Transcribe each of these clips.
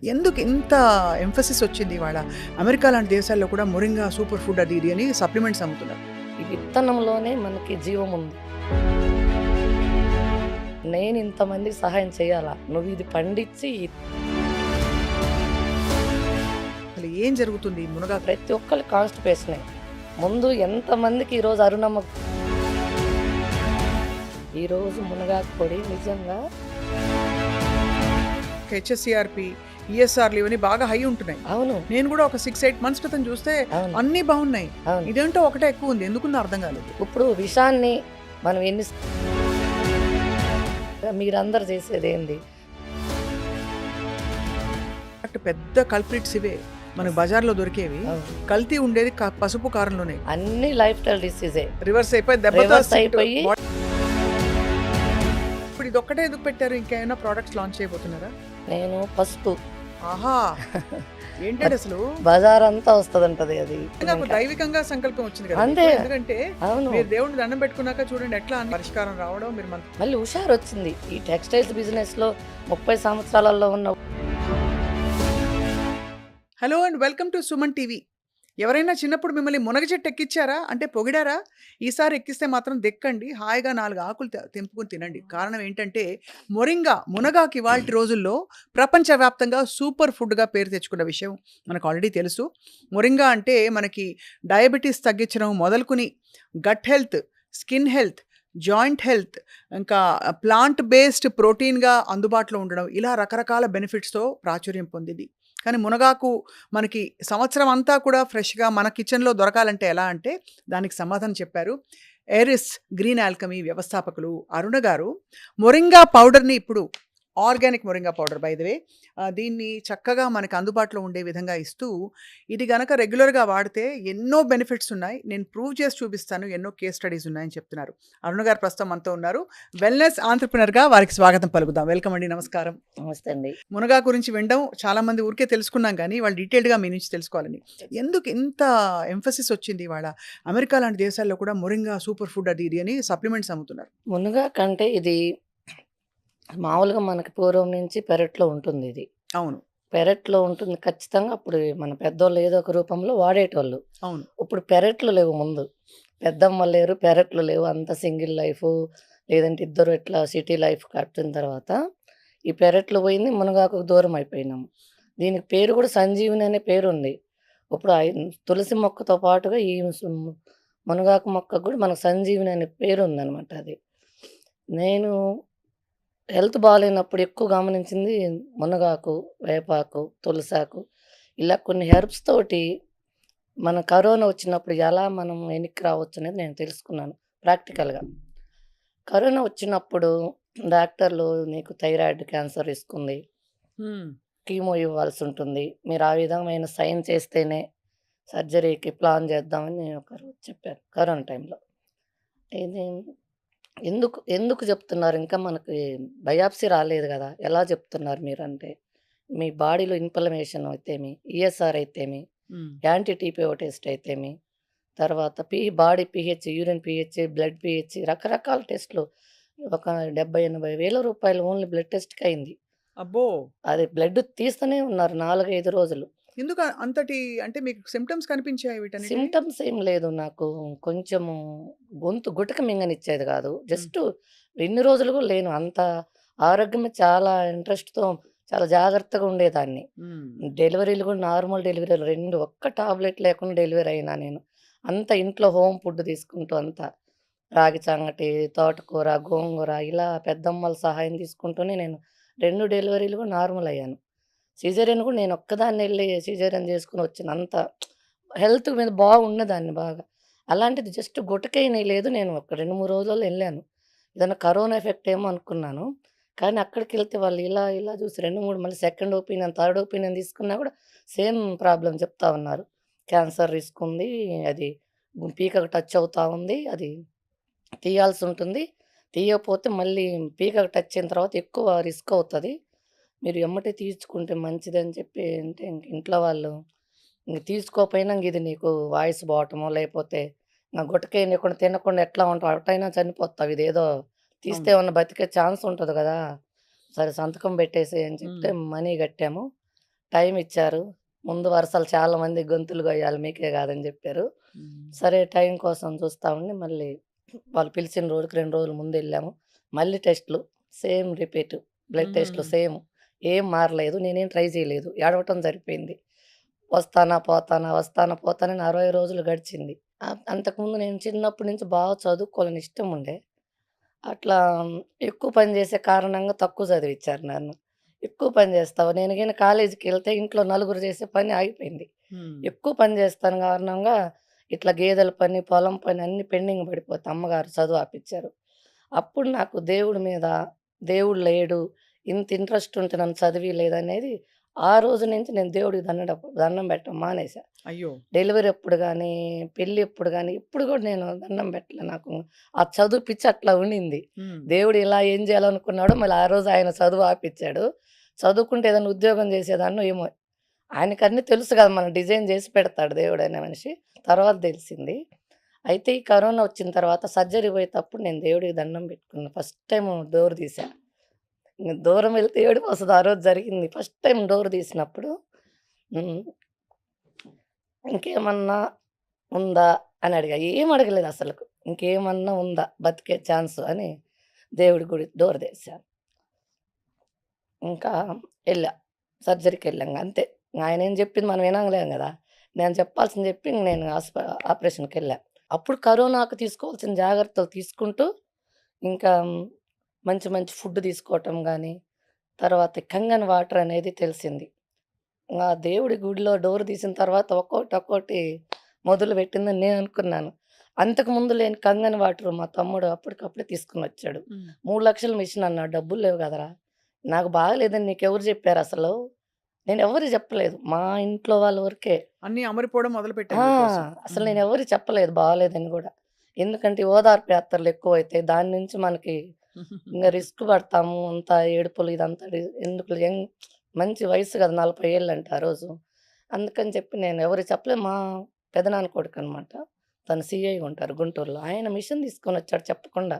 ఎందుకు ఇంత ఎంఫసిస్ వచ్చింది ఇవాళ? అమెరికా లాంటి దేశాల్లో కూడా మొరింగా సూపర్ ఫుడ్ అది ఇది అని సప్లిమెంట్స్ అమ్ముతున్నారు. ఈ విత్తనంలోనే మనకి జీవం ఉంది. నేను ఇంతమందికి సహాయం చేయాలా? నువ్వు ఇది పండించి అసలు ఏం జరుగుతుంది ఈ మునగా? ప్రతి ఒక్కళ్ళు కాన్స్టిపేషనే. ముందు ఎంతమందికి ఈరోజు అరుణమ్మ ఈరోజు మునగాకు పొడి నిజంగా హెచ్ఎస్సిఆర్పి, ఈఎస్ఆర్లు ఇవన్నీ బాగా హై ఉంటున్నాయి. అవును. నేను కూడా ఒక 6-8 మంత్స్ క్రితం చూస్తే అవును. అన్నీ బాగున్నాయి. అవును. ఇదేంటో ఒకటే ఎక్కువ ఉంది. ఎందుకుందో అర్థం కాలేదు. ఇప్పుడు విషాన్ని మనం ఎన్ని మీరందరూ చేసేది ఏంది? అటు పెద్ద కల్ప్రిట్స్ ఇవే మనకు బజార్లో దొరికేవి. అవును. కల్తీ ఉండేది పసుపు కారంలోనే. అన్ని లైఫ్ స్టైల్ డిసీజే రివర్స్ అయిపోయి దెబ్బతో రివర్స్ అయిపోయి ఇప్పుడు ఇది ఒక్కటే ఎందుకు పెట్టారు? ఇంకేమైనా ప్రోడక్ట్స్ లాంచ్ చేయబోతున్నారా? నేను పసుపు ఆహా, ఏంటంటే అసలు బజార్ అంతా వస్తుందంటది అది. నాకు దైవికంగా సంకల్పం వచ్చింది కదా అంతే. మీకు. ఎందుకంటే అవును. మీరు దేవుడిని దండం పెట్టుకున్నాక చూడండి ఎట్లా అన్ని పరిష్కారం రావడం. మీరు మళ్ళీ హుషారు వచ్చింది ఈ టెక్స్టైల్స్ బిజినెస్ లో 30 సంవత్సరాలలో ఉన్న. Hello and welcome to Suman TV. ఎవరైనా చిన్నప్పుడు మిమ్మల్ని మునగ చెట్టు ఎక్కించారా అంటే పొగిడారా? ఈసారి ఎక్కిస్తే మాత్రం దెక్కండి, హాయిగా 4 ఆకులు తెంపుకొని తినండి. కారణం ఏంటంటే మొరింగా, మునగాకి ఇవాల్టి రోజుల్లో ప్రపంచవ్యాప్తంగా సూపర్ ఫుడ్గా పేరు తెచ్చుకున్న విషయం మనకు ఆల్రెడీ తెలుసు. మొరింగా అంటే మనకి డయాబెటీస్ తగ్గించడం మొదలుకుని gut health, skin health, joint health, ఇంకా ప్లాంట్ బేస్డ్ ప్రోటీన్గా అందుబాటులో ఉండడం, ఇలా రకరకాల బెనిఫిట్స్తో ప్రాచుర్యం పొందింది. కానీ మునగాకు మనకి సంవత్సరం అంతా కూడా ఫ్రెష్గా మన కిచెన్లో దొరకాలంటే ఎలా అంటే దానికి సమాధానం చెప్పారు ఏరిస్ గ్రీన్ ఆల్కమీ వ్యవస్థాపకులు అరుణ గారు. మొరింగా పౌడర్ని ఇప్పుడు organic moringa powder by the way, దీన్ని చక్కగా మనకు అందుబాటులో ఉండే విధంగా ఇస్తూ, ఇది గనక రెగ్యులర్గా వాడితే ఎన్నో బెనిఫిట్స్ ఉన్నాయి, నేను ప్రూవ్ చేసి చూపిస్తాను, ఎన్నో కేస్ స్టడీస్ ఉన్నాయని చెప్తున్నారు. అరుణ గారు ప్రస్తుతం మనతో ఉన్నారు. వెల్నెస్ ఆంట్రప్రినర్గా వారికి స్వాగతం పలుకుదాం. వెల్కమ్ అండి, నమస్కారం. నమస్తే అండి. మునగా గురించి వినడం చాలా మంది ఊరికే తెలుసుకున్నాం, కానీ వాళ్ళు డీటెయిల్డ్గా మీ నుంచి తెలుసుకోవాలని. ఎందుకు ఇంత ఎంఫసిస్ వచ్చింది ఇవాళ? అమెరికా లాంటి దేశాల్లో కూడా మొరింగా సూపర్ ఫుడ్ అది ఇది అని సప్లిమెంట్స్ అమ్ముతున్నారు. మునగా కంటే ఇది మామూలుగా మనకి పూర్వం నుంచి పెరట్లో ఉంటుంది. ఇది అవును, పెరట్లో ఉంటుంది ఖచ్చితంగా. అప్పుడు మన పెద్దోళ్ళు ఏదో ఒక రూపంలో వాడేటోళ్ళు. అవును. ఇప్పుడు పెరట్లు లేవు. ముందు పెద్దమ్మలు లేరు, పెరట్లు లేవు. అంత సింగిల్ లైఫ్, లేదంటే ఇద్దరు ఇట్లా సిటీ లైఫ్ కట్టిన తర్వాత ఈ పెరట్లు పోయింది, మునగాకు దూరం అయిపోయినాము. దీనికి పేరు కూడా సంజీవిని అనే పేరు ఉంది. ఇప్పుడు తులసి మొక్కతో పాటుగా ఈ మునగాకు మొక్కకు కూడా మనకు సంజీవిని అనే పేరు ఉందన్నమాట. అది నేను హెల్త్ బాగాలేనప్పుడు ఎక్కువ గమనించింది మునగాకు, వేపాకు, తులసాకు, ఇలా కొన్ని హెర్బ్స్ తోటి మన కరోనా వచ్చినప్పుడు ఎలా మనం వెనక్కి రావచ్చు అనేది నేను తెలుసుకున్నాను ప్రాక్టికల్గా. కరోనా వచ్చినప్పుడు డాక్టర్లు నీకు థైరాయిడ్ క్యాన్సర్ రిస్క్ ఉంది, కీమో ఇవ్వాల్సి ఉంటుంది, మీరు ఆ విధమైన సైన్ చేస్తేనే సర్జరీకి ప్లాన్ చేద్దామని ఒకరు చెప్పారు కరోనా టైంలో. ఇది ఎందుకు ఎందుకు చెప్తున్నారు? ఇంకా మనకి బయాప్సీ రాలేదు కదా, ఎలా చెప్తున్నారు మీరంటే, మీ బాడీలో ఇన్ఫ్లమేషన్ అయితేమి, ఈఎస్ఆర్ అయితేమి, యాంటీ టీపీఓ టెస్ట్ అయితేమి, తర్వాత body pH, urine pH, blood pH, రకరకాల టెస్టులు. ఒక 70-80 వేల రూపాయలు ఓన్లీ బ్లడ్ టెస్ట్కి అయింది. అబ్బో, అది బ్లడ్ తీస్తూనే ఉన్నారు 4-5 రోజులు. ఎందుకు అంతటి అంటే మీకు సిమ్టమ్స్ కనిపించాయి వీటన్నిటి? సిమ్టమ్స్ ఏం లేదు. నాకు కొంచెము గొంతు గుటక మింగనిచ్చేది కాదు. జస్ట్ ఇన్ని రోజులు కూడా లేను. అంత ఆరోగ్యమే చాలా ఇంట్రెస్ట్‌తో చాలా జాగ్రత్తగా ఉండేదాన్ని. డెలివరీలు కూడా నార్మల్ డెలివరీలు 2 ఒక్క టాబ్లెట్ లేకుండా డెలివరీ అయినా నేను. అంతా ఇంట్లో హోమ్ ఫుడ్ తీసుకుంటూ అంతా రాగి సంగటి, తోటకూర, గోంగూర ఇలా పెద్దమ్మల సహాయం తీసుకుంటూనే నేను 2 డెలివరీలు కూడా నార్మల్ అయ్యాను. సిజేరియన్ కూడా నేను ఒక్కదాన్నే ఎళ్లి సిజేరియన్ చేసుకొని వచ్చాను. అంత హెల్త్ మీద బాగున్నదాన్ని బాగా. అలాంటిది జస్ట్ గుటకైనా లేదు. నేను ఒక 2, 3 రోజుల్లో ఎళ్ళాను. ఏదన్నా కరోనా ఎఫెక్ట్ ఏమో అనుకున్నాను. కానీ అక్కడికెళ్తే వాళ్ళు ఇలా ఇలా చూసి 2, 3 మళ్ళీ సెకండ్ ఒపీనియన్, థర్డ్ ఒపీనియన్ తీసుకున్నా కూడా సేమ్ ప్రాబ్లమ్ చెప్తా ఉన్నారు. క్యాన్సర్ రిస్క్ ఉంది. అది పీకకు టచ్ అవుతా ఉంది. అది తీయాల్సి ఉంటుంది. తీయకపోతే మళ్ళీ పీకకు టచ్ అయిన తర్వాత ఎక్కువ రిస్క్ అవుతది. మీరు ఎమ్మటే తీర్చుకుంటే మంచిదని చెప్పి అంటే ఇంట్లో వాళ్ళు ఇంక తీసుకోకపోయినా ఇది నీకు వాయిస్ పోవటమో, లేకపోతే గుటకేయనీయకుండా తినకుండా ఎట్లా ఉంటావు? అటైనా చనిపోతావు. ఇదేదో తీస్తే ఏమన్నా బతికే ఛాన్స్ ఉంటది గదా! సరే సంతకం పెట్టేసేయి అని చెప్తే మనీ కట్టాము. టైం ఇచ్చారు. ముందు వరుసలు చాలామంది గొంతులు గొయ్యాలి మీకే గాదని జెప్పారు. హ్మ్. సరే టైం కోసం చూస్తా ఉండి మళ్ళీ వాళ్ళు పిలిచిన రోజుకి 2 రోజుల ముందెళ్ళాము. మళ్ళీ టెస్ట్‌లు సేమ్ రిపీట్. బ్లడ్ టెస్ట్‌లు హ్మ్. సేమ్. ఏం మారలేదు. నేనేం ట్రై చేయలేదు. ఏడవటం సరిపోయింది. వస్తానా, పోతానా, వస్తానా, పోతానా అని 60 రోజులు గడిచింది. అంతకుముందు నేను చిన్నప్పటి నుంచి బాగా చదువుకోవాలని ఇష్టం ఉండే. అట్లా ఎక్కువ పని చేసే కారణంగా తక్కువ చదివిచ్చారు నన్ను. ఎక్కువ పని చేస్తావు నేను గాని కాలేజీకెళ్తే ఇంట్లో నలుగురు చేసే పని ఆగిపోయింది. హ్మ్. ఎక్కువ పని చేస్తాను కారణంగా ఇట్లా గేదెల పని, పొలం పని అన్నీ పెండింగ్ పడిపోతే అమ్మగారు చదువు ఆపిచ్చారు. అప్పుడు నాకు దేవుడి మీద దేవుడు లేడు, ఇంత ఇంట్రెస్ట్ ఉంటే నన్ను చదివియలేదనేది ఆ రోజు నుంచి నేను దేవుడికి దండం పెట్టడం మానేశా. అయ్యో! డెలివరీ అప్పుడు గానీ, పెళ్లి అప్పుడు గానీ, ఇప్పుడు గూడా నేను దండం పెట్టలే. నాకు ఆ చదువు పిచ్చి అట్లా ఉండింది. హ్మ్. దేవుడు ఇలా ఏం జేయాలనుకున్నాడో మళ్ళీ ఆ రోజు ఆయన చదువు ఆపిచ్చాడు. చదువుకుంటే ఏదైనా ఉద్యోగం జేసేదాన్నో ఏమో! ఆయనకన్నీ తెలుసు గదా! మనకు డిజైన్ జేసి పెడతాడు దేవుడనే మనిషి. తర్వాత దెలిసింది. అయితే ఈ కరోనా వచ్చిన తర్వాత సర్జరీ పోయేటప్పుడు నేను దేవుడికి దండం పెట్టుకున్నా. ఫస్ట్ టైము డోర్ తీశా. ఇంగ దూరం వెళ్తే ఏడుపొస్తది. ఆ రోజు జరిగింది. ఫస్ట్ టైమ్ డోర్ తీసినప్పుడు హ్మ్. ఇంకేమన్నా ఉందా? అని అడిగా. ఏం అడగలేదసలకు. ఇంకేమన్నా ఉందా? బతికే ఛాన్సు అని దేవుడి గుడి డోర్ తెరిసా. ఇంకా ఎళ్ళా. సర్జరీకెళ్ళాం అంతే. ఆయనేం చెప్పింది మనం వినంలేం గదా! నేను చెప్పాల్సింది చెప్పి ఇంక నేను ఆపరేషన్‌కెళ్ళా. అప్పుడు కరోనాకు తీసుకోవాల్సిన జాగ్రత్తలు తీసుకుంటూ ఇంకా మంచి మంచి ఫుడ్ తీసుకోవటం గానీ, తర్వాత కంగన్ వాటర్ అనేది తెలిసింది. ఆ దేవుడి గుడిలో డోర్ తీసిన తర్వాత ఒక్కోటి, ఒక్కోటి మొదలుపెట్టిందని నేననుకున్నాను. అంతకుముందు లేని కంగన్ వాటరు మా తమ్ముడు అప్పటికప్పుడే తీసుకొనొచ్చాడు. హ్మ్. 3,00,000 మిషన్ అన్నాడు. డబ్బులు లేవు గదరా! నాకు బాగాలేదని నీకెవరు జెప్పారసలు? నేనెవ్వరికి జెప్పలేదు. మా ఇంట్లో వాళ్ళ వరకే. అన్నీ అమరిపోవడం మొదలుపెట్టాయి ఆ! మీకోసం. అసలు హ్మ్. నేనెవ్వరికి చెప్పలేదు బాలేదని గూడా. ఎందుకంటే ఓదార్పు యాత్రలు ఎక్కువైతాయి. దాని నుంచి మనకి ఇంగ రిస్క్ పడతాము. అంతా ఏడుపులు ఇదంతా ఎందుకులే మంచి వయసు గదా! 40 ఏళ్ళంట ఆ రోజు. అందుకని చెప్పి నేను ఎవరికీ చెప్పలేదు. మా పెదనాన్న కొడుకనమాట. తను సీఐగా ఉంటారు గుంటూరులో. ఆయన మిషన్ తీసుకొనొచ్చాడు చెప్పకుండా.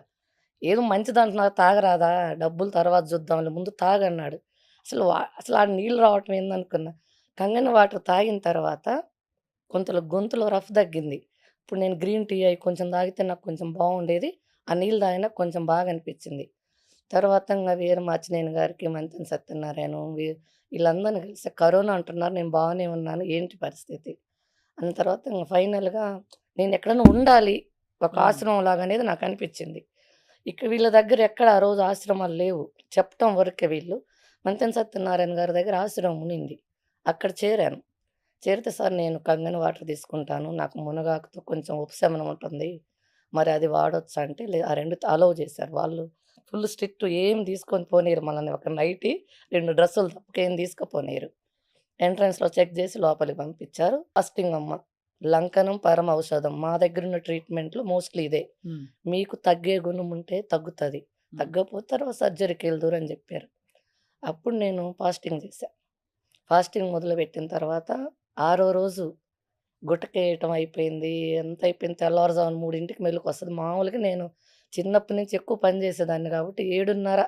ఏదో మంచిదంటున్నారు తాగరాదా? డబ్బులు తర్వాత చూద్దాంలే ముందు తాగన్నాడు. అసలు ఆ నీళ్ళు రావటం ఏందనుకున్నా. కంగన వాటర్ తాగిన తర్వాత గొంతులో రఫ్ తగ్గింది. ఇప్పుడు నేను గ్రీన్ టీ అయి కొంచెం తాగితే నాకు కొంచెం బావుండేది. ఆ నీళ్ళు తాగినాక కొంచెం బాగా అనిపిచ్చింది. తర్వాత ఇంగ వీర మాచినేని గారికి, మంతెన సత్యనారాయణ వీళ్ళందరిని కలిసి కరోనా అంటున్నారు. నేను బాగానే ఉన్నాను. ఏంటి పరిస్థితి? అన్న తర్వాత ఇంగ ఫైనల్‌గా నేనెక్కడన్నా ఉండాలి. ఒక హ్మ్. ఆశ్రమం లాగా అనేది నాకనిపిచ్చింది. వీళ్ళ దగ్గర ఎక్కడ ఆ రోజు ఆశ్రమాలు లేవు. చెప్పటం వరకే వీళ్ళు. మంతెన సత్యనారాయణ గారి దగ్గర ఆశ్రమం ఉన్నింది. అక్కడ చేరాను. చేరితే సార్ నేను కంగన వాటర్ తీసుకుంటాను. నాకు మునగాకుతో కొంచెం ఉపశమనం ఉంటుంది. మరి అది వాడొచ్చా అంటే ఆ 2 అలౌ చేశారు. వాళ్ళు ఫుల్ స్ట్రిక్ట్ ఏం తీసుకొని పోనీయరు మనల్ని. ఒక నైటీ, 2 డ్రెస్సులు తప్ప ఏం తీసుకపోనీయరు. ఎంట్రన్స్‌లో చెక్ జేసి లోపలికి పంపించారు. ఫాస్టింగ్ అమ్మ. లంకనం పరమ ఔషధం. మా దగ్గరున్న ట్రీట్‌మెంట్‌లో మోస్ట్‌లీ ఇదే. హ్మ్. మీకు తగ్గే గుణం ఉంటే తగ్గుతది. హ్మ్. తగ్గకపోతే తర్వాత సర్జరీకెళ్దురు అని జెప్పారు. అప్పుడు నేను ఫాస్టింగ్ చేశా. ఫాస్టింగ్ మొదలుపెట్టిన తర్వాత ఆరో రోజు గుటకేయటం అయిపోయింది. అంతా అయిపోయింది. తెల్లవారుజామున 3కి మెలుకువొస్తది. మామూలుగా నేను చిన్నప్పటి నుంచి ఎక్కువ పని చేసేదాన్ని కాబట్టి 7:30,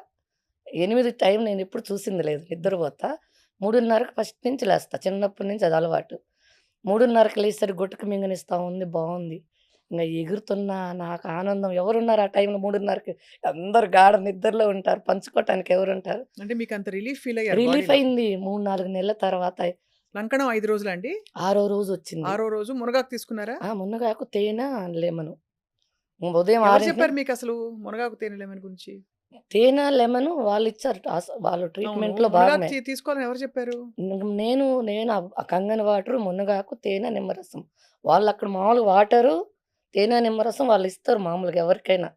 8 టైం నేనెప్పుడు చూసింది లేదు. నిద్రపోతా. 3:30కి ఫస్ట్ నుంచి లేస్తా. చిన్నప్పటి నుంచి అది అలవాటు. 3:30కి లేసేసరికి గుటక మింగనిస్తా ఉంది. బావుంది. ఇంగ ఎగురుతున్నా నాకు ఆనందం. ఎవరున్నారు ఆ టైంలో 3:30కి అందరూ గాఢ నిద్రలో ఉంటారు. పంచుకోవటానికి ఎవరుంటారు? అంటే మీకంత రిలీఫ్ ఫీల్ అయ్యారు రిలీఫ్ బాడీలో. అయింది. 3, 4 నెలల తర్వాత లంకణం 5 రోజులా అండి? ఆరో రోజొచ్చింది. ఆరో రోజు మునగాకు తీసుకున్నారా? మునగాకు, తేనె, లెమను. ఉదయం ఎవరు 6 చెప్పారు మీకసలు మునగాకు తేనె లెమన్ గురించి? తేనె, లెమను వాళ్ళిచ్చారు. వాళ్ళు అవును. ట్రీట్‌మెంట్‌లో మునగాకు భాగమే. తీసుకోవాలని ఎవరు చెప్పారు? నేను ఆ కంగన వాటరు, మునగాకు, తేనె, నిమ్మరసం. వాళ్ళక్కడ మామూలుగా వాటరు, తేనె, నిమ్మరసం వాళ్ళిస్తారు మామూలుగా ఎవరికైనా.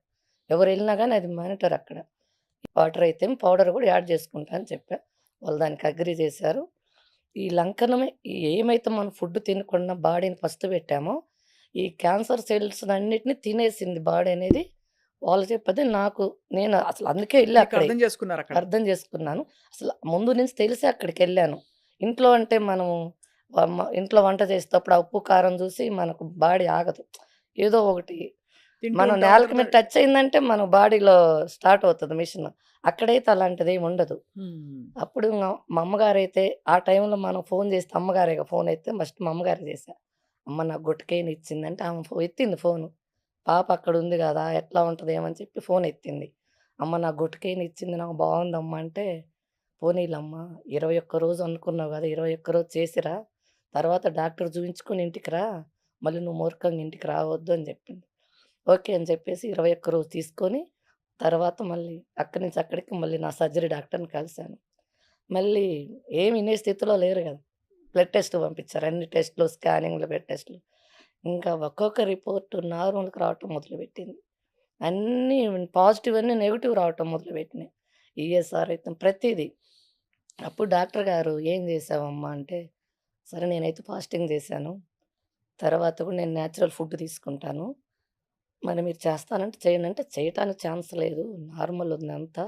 ఎవరెళ్ళినా గాని అది మానిటర్ అక్కడ. వాటర్ అయితే పౌడర్ గూడా యాడ్ చేసుకుంటా అని చెప్పా. వాళ్ళు దానికి అగ్రీ చేశారు. ఈ లంకనమే ఏమైతే మనం ఫుడ్ తినకుండా బాడీని పస్తు పెట్టామో, ఈ క్యాన్సర్ సెల్స్‌నన్నిటిని తినేసింది బాడీ అనేది వాళ్ళు చెప్పదే నేను అసలు అందుకే ఎళ్ళా మీకు అక్కడే. అర్థం చేసుకున్నారక్కడ. అర్థం చేసుకున్నాను. అసలు ముందు నుంచి తెలిసే అక్కడికెళ్ళాను. ఇంట్లో అంటే మనం ఇంట్లో వంట చేసేటప్పుడు ఆ ఉప్పు, కారం చూసి మనకు బాడీ ఆగదు. ఏదో ఒకటి తింటూ మనం ఉంటాం. ఆ నేలకి మీద తర్వాత టచ్ అయిందంటే మన బాడీలో స్టార్ట్ అవుతది మిషన్. అక్కడైతే అలాంటిదేమి ఉండదు. హ్మ్. అప్పుడు మా అమ్మగారైతే ఆ టైంలో మనం ఫోను చేస్తే అమ్మగారేగా ఫోన్ ఎత్తే ఫస్ట్ మా అమ్మగారికి చేశా. అమ్మ నాకు గుట్టకేని ఇచ్చిందంటే ఆమె ఎత్తింది ఫోను. పాప అక్కడుంది గదా! ఎట్లా ఉంటదేమో అని చెప్పి ఫోన్ ఎత్తింది. అమ్మ నాకు గుట్టకేని ఇచ్చింది నాకు బావుందమ్మా అంటే, పోనీలమ్మా 21 రోజు అనుకున్నావు గదా! 21 రోజు చేసిరా. తర్వాత డాక్టర్ చూయించుకొని ఇంటికి రా. మళ్ళీ నువ్వు మూర్ఖంగా ఇంటికి రావద్దు అని చెప్పింది. ఓకే అని చెప్పేసి 21 రోజు తీసుకొని, తర్వాత మళ్ళీ అక్కడి నుంచి అక్కడికి మళ్ళీ నా సర్జరీ డాక్టర్‌ని కలిసాను. మళ్ళీ ఏమి ఇనే స్థితిలో లేరు గదా! బ్లడ్ టెస్ట్‌కి పంపించారు. అన్ని టెస్ట్‌లు, స్కానింగ్‌లు, బ్లడ్ టెస్ట్‌లు. ఇంకా ఒక్కొక్క రిపోర్ట్ నార్మల్‌గా రావటం మొదలుపెట్టింది. అన్నీ పాజిటివ్ అన్నీ నెగెటివ్ రావటం మొదలుపెట్టినాయి. ఈఎస్ఆర్ అయితే ప్రతీదీ. అప్పుడు డాక్టర్ గారు "ఏం చేశావమ్మా?" అంటే, సరే నేనైతే ఫాస్టింగ్ చేశాను. తర్వాత కూడా నేను నేచురల్ ఫుడ్ తీసుకుంటాను. మరి మీరు చేస్తానంటే చేయండి అంటే, చేయటానికి ఛాన్స్ లేదు. నార్మల్ ఉందంతా.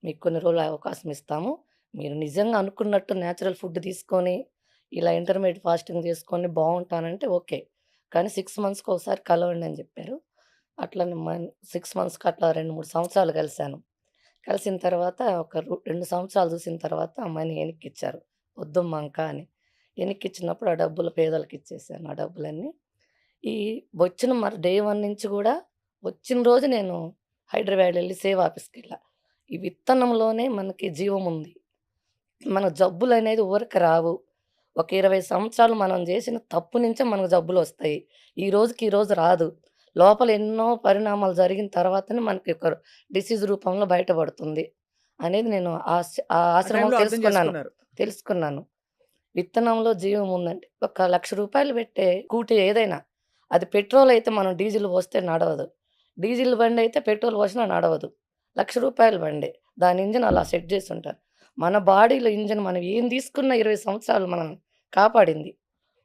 మీకు కొన్ని రోజులు అవకాశం ఇస్తాము. మీరు నిజంగా అనుకున్నట్టు నేచురల్ ఫుడ్ తీసుకొని, ఇలా ఇంటర్మీడియేట్ ఫాస్టింగ్ చేసుకొని బావుంటానంటే ఓకే. కానీ 6 మంత్స్‌కి ఒకసారి కలవండి అని చెప్పారు. అట్లనే 6 మంత్స్‌కి అట్లా 2, 3 సంవత్సరాలు కలిసాను. కలిసిన తర్వాత ఒక 2 సంవత్సరాలు చూసిన తర్వాత అమ్మాయిని ఎనిక్కిచ్చారు. వద్దమ్మా ఇంకా అని. ఎనిక్కిచ్చినప్పుడు ఆ డబ్బులు పేదలకిచ్చేసాను ఆ డబ్బులన్నీ. ఈ వచ్చిన డే 1 నుంచి గూడా వచ్చిన రోజు నేను హైదరాబాద్ ఎళ్లి సేవ్ ఆఫీస్‌కెళ్ళా. ఈ విత్తనంలోనే మనకి జీవముంది. మన జబ్బులనేది ఊరక రావు. ఒక 20 సంవత్సరాలు మనం జేసిన తప్పు నుంచే మనకు జబ్బులొస్తాయి. ఈ రోజుకి ఈ రోజు రాదు. లోపల ఎన్నో పరిణామాలు జరిగిన తర్వాతనే మనకి ఒక డిసీజ్ రూపంలో బయటపడుతుంది. అనేది నేను ఆ ఆ ఆశ్రమంలో టైంలో అర్థం తెలుసుకున్నాను. చేసుకున్నారు. తెలుసుకున్నాను. విత్తనంలో జీవం ఉందంటే ఒక రూ. 1,00,000 పెట్టే స్కూటీ ఏదైనా, అది పెట్రోల్ అయితే మనం డీజిల్ పోస్తే నడవదు. డీజిల్ బండయితే పెట్రోల్ పోసినా నడవదు. రూ. 1,00,000 బండే. దాని ఇంజిన్ అలా సెట్ చేసుంటారు. మన బాడీలో ఇంజిన్ మనం ఏం తీసుకున్న 20 సంవత్సరాలు మనల్ని కాపాడింది.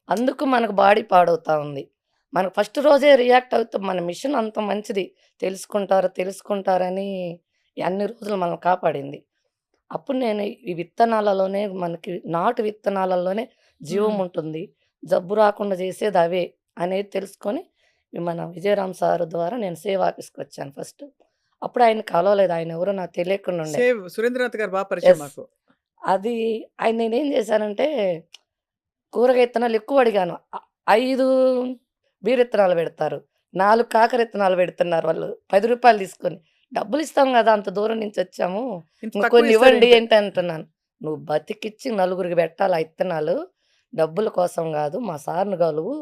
అందుకు మనకు బాడీ పాడవుతా ఉంది. మనకు ఫస్ట్ రోజే రియాక్ట్ అవుతే మన మిషన్ అంత మంచిది. తెలుసుకుంటారని అన్ని రోజులు మనల్ని కాపాడింది. అప్పుడు నేను ఈ విత్తనాలలోనే మనకి నాటు విత్తనాలలోనే జీవం హ్మ్. ఉంటుంది. జబ్బు రాకుండా చేసేది అవే అనేది తెలుసుకొని మన విజయరామ్ సార్ ద్వారా నేను సేవ్ ఆఫీస్‌కొచ్చాను ఫస్ట్. అప్పుడు ఆయన్ని కలవలేదు. ఆయన ఎవరో నాకు తెలియకుండా ఉండే. సేవ్ 'సురేంద్రనాథ్' గారు పరిచయం యెస్. మాకు. అది ఆయన నేనేం చేశానంటే కూరగాయ ఇత్తనాలు ఎక్కువ అడిగాను. 5 బీరిత్తనాలు పెడతారు. 4 కాకర ఇత్తనాలు పెడుతున్నారు వాళ్ళు. రూ. 10 తీసుకొని. డబ్బులిస్తాం గదా! అంత దూరం నుంచొచ్చాము. ఇంత ఇంక తక్కువ కొన్ని ఇవ్వండి ఇస్తారేంటి? ఏంటి అంటున్నాను. నువ్వు బతికిచ్చి నలుగురికి పెట్టాలి ఆ ఇత్తనాలు. డబ్బుల కోసం గాదు. మా సార్‌ని గలువు.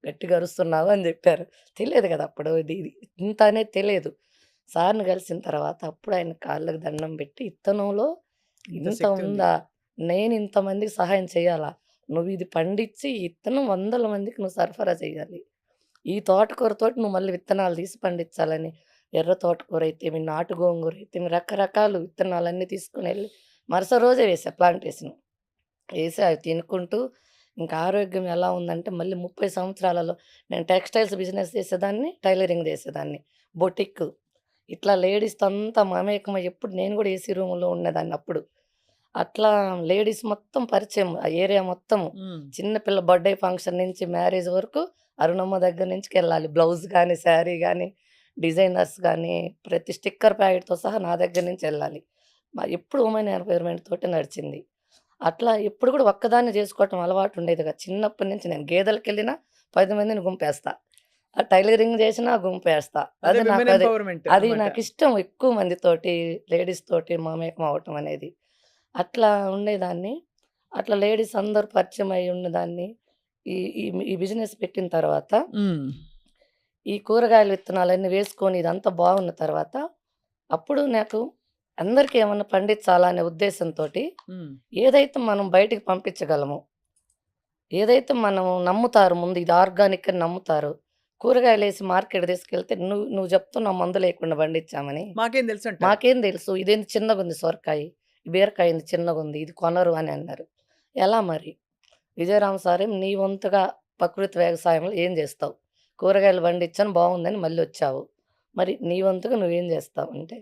గట్టిగా అరుస్తున్నావు అని జెప్పారు. తెలియదు గదా! అప్పుడు ఇది ఇంత అనేది తెలియదు. సార్‌ని కలిసిన తర్వాత అప్పుడు ఆయన కాళ్ళకి దండం పెట్టి ఇత్తనంలో ఇంత ఇంత శక్తి ఉంది. ఉందా? నేను ఇంతమందికి సహాయం చేయాలా? నువ్విది పండించి ఈ ఇత్తనం వందల మందికి నువ్వు సరఫరా చేయాలి. ఈ తోటకూరతోటి నువ్వు మళ్ళీ విత్తనాలు తీసి పండించాలని. ఎర్ర తోటకూర అయితేమి, నాటు గోంగూర అయితేమి రకరకాలు విత్తనాలన్నీ తీసుకొనెళ్ళి మరుసటి రోజే వేశా ప్లాంటేషన్. ఏసి అవి తినుకుంటూ ఇంకా ఆరోగ్యం ఎలా ఉందంటే మళ్ళీ 30 సంవత్సరాలలో నేను టెక్స్‌టైల్స్ బిజినెస్ చేసేదాన్ని, టైలరింగ్ చేసేదాన్ని. బొటిక్ ఇట్లా లేడీస్‌తో అంతా మమేకమై ఎప్పుడు నేను కూడా ఏసీ రూమ్‌లో ఉండేదాన్ని అప్పుడు. అట్లా లేడీస్ మొత్తం పరిచయం. ఆ ఏరియా మొత్తము. హ్మ్. చిన్న పిల్ల బర్త్‌డే ఫంక్షన్ నుంచి మ్యారేజ్ వరకు అరుణమ్మ దగ్గర నుంచికెళ్ళాలి. బ్లౌజ్ గాని, శారీ గాని, డిజైనర్స్ గాని, ప్రతి స్టిక్కర్ ప్యాకెట్‌తో సహా నా దగ్గర నుంచెళ్ళాలి. ఎప్పుడు ఉమెన్ ఎంపవర్‌మెంట్ తోటే నడిచింది. అట్లా ఎప్పుడు కూడా ఒక్కదాన్నే జేసుకోవటం అలవాటు ఉండేది కాదు. చిన్నప్పటి నుంచి నేను గేదెలకెళ్ళినా 10 మందిని గుంపేస్తా. టైలరింగ్ జేసినా గుంపేస్తా. అదే అది విమెన్ నాకది ఎంపవర్‌మెంట్ అది అన్నమాట. నాకిష్టం ఎక్కువ మందితోటి, లేడీస్ తోటి మమేకం అవ్వటం అనేది. అట్లా ఉండేదాన్ని. అట్లా లేడీస్ అందరూ పరిచయమై ఉన్నదాన్ని. ఈ ఈ ఈ బిజినెస్ పెట్టిన తర్వాత, హ్మ్. ఈ కూరగాయల విత్తనాలన్నీ వేసుకొని ఇదంతా బాగున్న తర్వాత, అప్పుడు నాకు అందరికి ఏమన్నా పండించాలా అనే ఉద్దేశంతోటి, హ్మ్. ఏదైతే మనం బయటికి పంపించగలమో, ఏదైతే మనం నమ్ముతారు ముందు ఇది ఆర్గానిక్ అని నమ్ముతారు. కూరగాయలేసి మార్కెట్ తీసుకెళ్తే నువ్వు నువ్వు చెప్తున్నావు మందు లేకుండా పండించామని. మాకేం తెలుసంటారు. మాకేం తెలుసు ఇదేంది చిన్నగుంది సొరకాయి, ఈ బీరకాయ ఏంది చిన్నగుంది, ఇది కొనరు అని అన్నారు. ఎలా మరి? విజయరామ్ సారే నీ వంతుగా ప్రకృతి వ్యవసాయంలో ఏం జేస్తావు? కూరగాయలు పండించాను బావుందని మళ్ళొచ్చావు. మరి నీ వంతుగా నువ్వేం జేస్తావు? అంటే,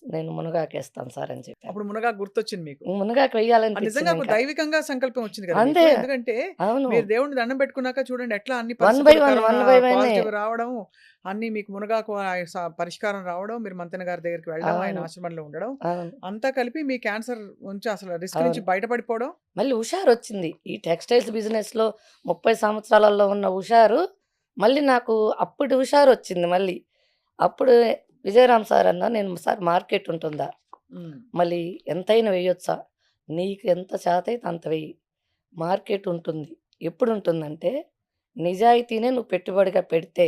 నేను మునగాకేస్తాను సార్ అని చెప్పాను. అప్పుడు మునగాకు గుర్తొచ్చింది మీకు. మునగాకు నిజంగా వెయ్యాలనిపించింది ఒక ఇంకా. దైవికంగా సంకల్పం వచ్చింది కదా అంతే. మీకు. ఎందుకంటే అవును. మీరు దేవుడిని దండం పెట్టుకున్నాక చూడండి ఎట్లా అన్ని 1 బై పరిస్థితులు 1, కరోనా 1 బై 1 పాజిటివ్ రావడం, అన్ని మీకు మునగాకు పరిష్కారం రావడం, మీరు మంతెన గారి దగ్గరికి వెళ్ళడం, ఆయన అవును. ఆశ్రమంలో ఉండడం, అవును. అంతా కలిపి మీ క్యాన్సర్ నుంచి అసలు రిస్క్ నుంచి అవును. బయటపడిపోవడం. మళ్ళీ హుషారొచ్చింది. ఈ టెక్స్‌టైల్స్ బిజినెస్‌లో 30 సంవత్సరాలలో ఉన్న హుషారు మళ్ళీ నాకు అప్పుడు హుషారొచ్చింది మళ్ళీ. అప్పుడు విజయరామ్ సార్ అన్నా, "నేను సార్ మార్కెట్ ఉంటుందా? హ్మ్. మళ్ళీ ఎంతైనా వేయొచ్చా? నీకు ఎంత చేతైతే అంత వెయ్యి. మార్కెట్ ఉంటుంది. ఎప్పుడుంటుందంటే నిజాయితీనే నువ్వు పెట్టుబడిగా పెడితే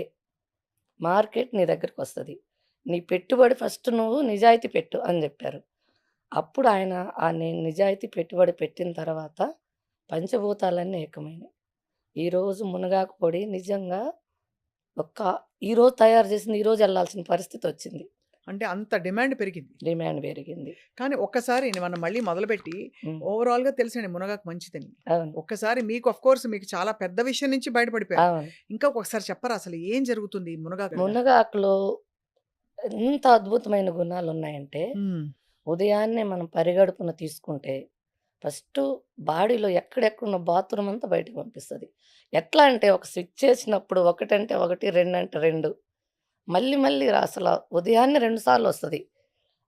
మార్కెట్ నీ దగ్గరకొస్తది. నీ పెట్టుబడి ఫస్ట్ నువ్వు నిజాయితీ పెట్టు" అని జెప్పారు. అప్పుడు ఆయన నేను నిజాయితీ పెట్టుబడి పెట్టిన తర్వాత పంచభూతాలన్నీ ఏకమైనాయి. ఈరోజు మునగాకు పొడి నిజంగా ఒక్క ఈరోజు తయారు చేసింది ఈరోజు ఎళ్ళాల్సిన పరిస్థితొచ్చింది. అంటే అంత డిమాండ్ పెరిగింది. డిమాండ్ పెరిగింది. కానీ ఒక్కసారి మనం మళ్ళీ మొదలుపెట్టి హ్మ్. ఓవరాల్‌గా తెలిసండి మునగాకు మంచిదని. అవును. ఒక్కసారి మీకు మీకు చాలా పెద్ద విషయం నుంచి బయటపడిపోయారు. అవును. ఇంకా ఒకసారి చెప్పరా అసలు ఏం జరుగుతుంది ఈ మునగాకు వల్ల? మునగాకులో ఎంత అద్భుతమైన గుణాలున్నాయంటే, హ్మ్. ఉదయాన్నే మనం పరిగడుపున తీసుకుంటే, ఫస్టు బాడీలో ఎక్కడెక్కడున్న బాత్రూమ్ అంతా బయటకి పంపిస్తది. ఎట్లా అంటే ఒక స్విచ్ చేసినప్పుడు ఒకటంటే ఒకటి, రెండంటే 2 మళ్ళీ మళ్ళీ అసల ఉదయాన్నే 2 సార్లొస్తది.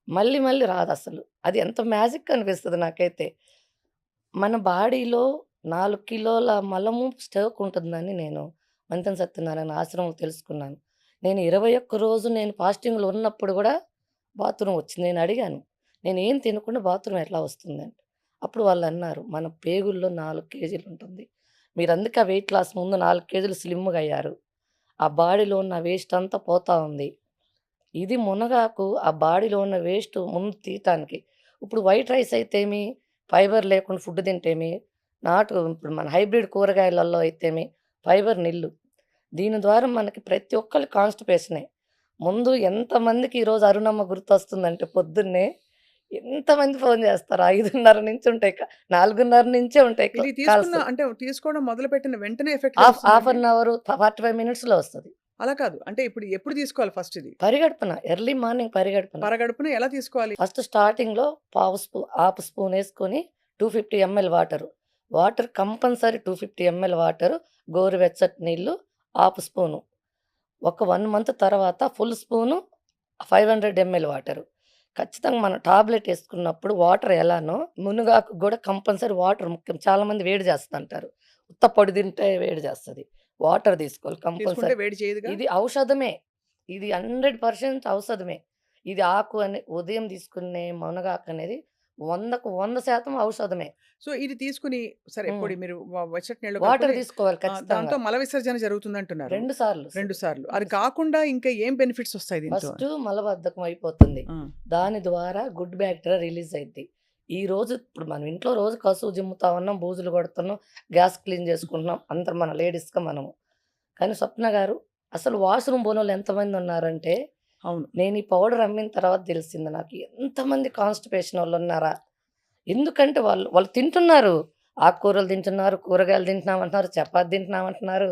మళ్ళీ మళ్ళీ రాదసలు. అది ఎంత మ్యాజిక్ అనిపిస్తది నాకైతే. మన బాడీలో 4 కిలోల మలము స్టాక్ ఉంటుందని నేను మంతెన సత్యనారాయణ ఆశ్రమంలో తెలుసుకున్నాను. నేను 21 రోజు నేను ఫాస్టింగ్‌లో ఉన్నప్పుడు గూడా బాత్రూమ్ వచ్చింది. నేను అడిగాను. నేనేం తినకుండా బాత్రూమ్ ఎట్లా వస్తుందని. అప్పుడు వాళ్ళన్నారు, "మన పేగుల్లో 4 కేజీలుంటుంది. మీరందుకే ఆ వెయిట్ లాస్ ముందు 4 కేజీలు స్లిమ్‌గా అయ్యారు. ఆ బాడీలో ఉన్న వేస్ట్ అంతా పోతా ఉంది. ఇది మునగాకు ఆ బాడీలో ఉన్న వేస్ట్ ముందు తీయటానికి. ఇప్పుడు వైట్ రైస్ అయితేమి, ఫైబర్ లేకుండా ఫుడ్ తింటేమి, ఇప్పుడు మన హైబ్రిడ్ కూరగాయలలో అయితేమి ఫైబర్ నిల్లు. దీని ద్వారా మనకి ప్రతి ఒక్కళ్ళకి కాన్‌స్టిపేషనే. ముందు ఎంతమందికి ఈరోజు అరుణమ్మ గుర్తొస్తుందంటే పొద్దున్నే ఎంతమంది ఫోను చేస్తారు. 5:30 నుంచి ఉంటాయి. 4:30 నుంచే ఉంటాయి ఇది కాల్స్. అంటే తీసుకోవడం మొదలుపెట్టిన వెంటనే ఎఫెక్ట్ హాఫ్ తెలుస్తుందండి? అన్ అవర్, 45 మినిట్స్‌లో వస్తది. అలా కాదు. అంటే ఎప్పుడు తీసుకోవాలి ఫస్ట్ ఇది? పరిగడుపున ఎర్లీ మార్నింగ్ పరిగడుపున. పరగడుపున ఎలా తీసుకోవాలి? ఫస్ట్ స్టార్టింగ్‌లో హాఫ్ స్పూన్ యేసుకొని 250 ML water. Water compulsory 250 ML water, గోరువెచ్చటి నీళ్ళు హాఫ్ స్పూను. ఒక 1 మంత్ తర్వాత ఫుల్ స్పూను 500 ఎంఎల్ వాటరు. ఖచ్చితంగా మనం టాబ్లెట్ యేసుకున్నప్పుడు వాటర్ ఎలానో మునగాకు గూడా కంపల్సరీ వాటర్ ముఖ్యం. చాలామంది వేడి చేస్తంటారు. ఉత్త పొడి తింటే వేడి చేస్తది. వాటర్ తీసుకోవాలి తీసుకుంటే కంపల్సరీ. వేడి చేయదుగా? ఇది ఔషధమే. ఇది 100% ఔషధమే. ఇది ఆకు అని ఉదయం తీసుకునే మునగాకనేది 100కు 100% ఔషధమే. సో, ఇది తీసుకొని సరే హ్మ్. పొడి మీరు వెచ్చటి నీళ్ళలో వాటర్ కలుపుకొని తీసుకోవాలి ఖచ్చితంగా. దాంతో మల విసర్జన జరుగుతుందంటున్నారు. 2 సార్లు 2 సార్. సార్లు. అది 2 సార్లు. కాకుండా ఇంకా ఏం బెనిఫిట్స్ వస్తాయి దీంతో? ఫస్టు మలబద్ధకం అయిపోతుంది. ఆ! దాని ద్వారా గుడ్ బ్యాక్టీరియా రిలీజ్ అయిద్ది. ఈరోజు ఇప్పుడు మనం ఇంట్లో రోజు కసువు జిమ్ముతా ఉన్నాం, బూజులు కొడుతున్నాం, గ్యాస్ క్లీన్ చేసుకుంటున్నాం. అందరం మన లేడీస్‌గా మనము. కానీ స్వప్న గారు అసలు వాష్‌రూమ్ పోనోళ్ళు ఎంతమందున్నారంటే, అవును. నేను ఈ పౌడర్ అమ్మిన తర్వాత తెలిసింది నాకు. ఎంతమంది కాన్‌స్టిపేషన్ వోళ్ళున్నారా? ఎందుకంటే వాళ్ళు తింటున్నారు. ఆకుకూరలు తింటున్నారు, కూరగాయలు తింటున్నామంటున్నారు, చపాతీ తింటున్నామంటున్నారు,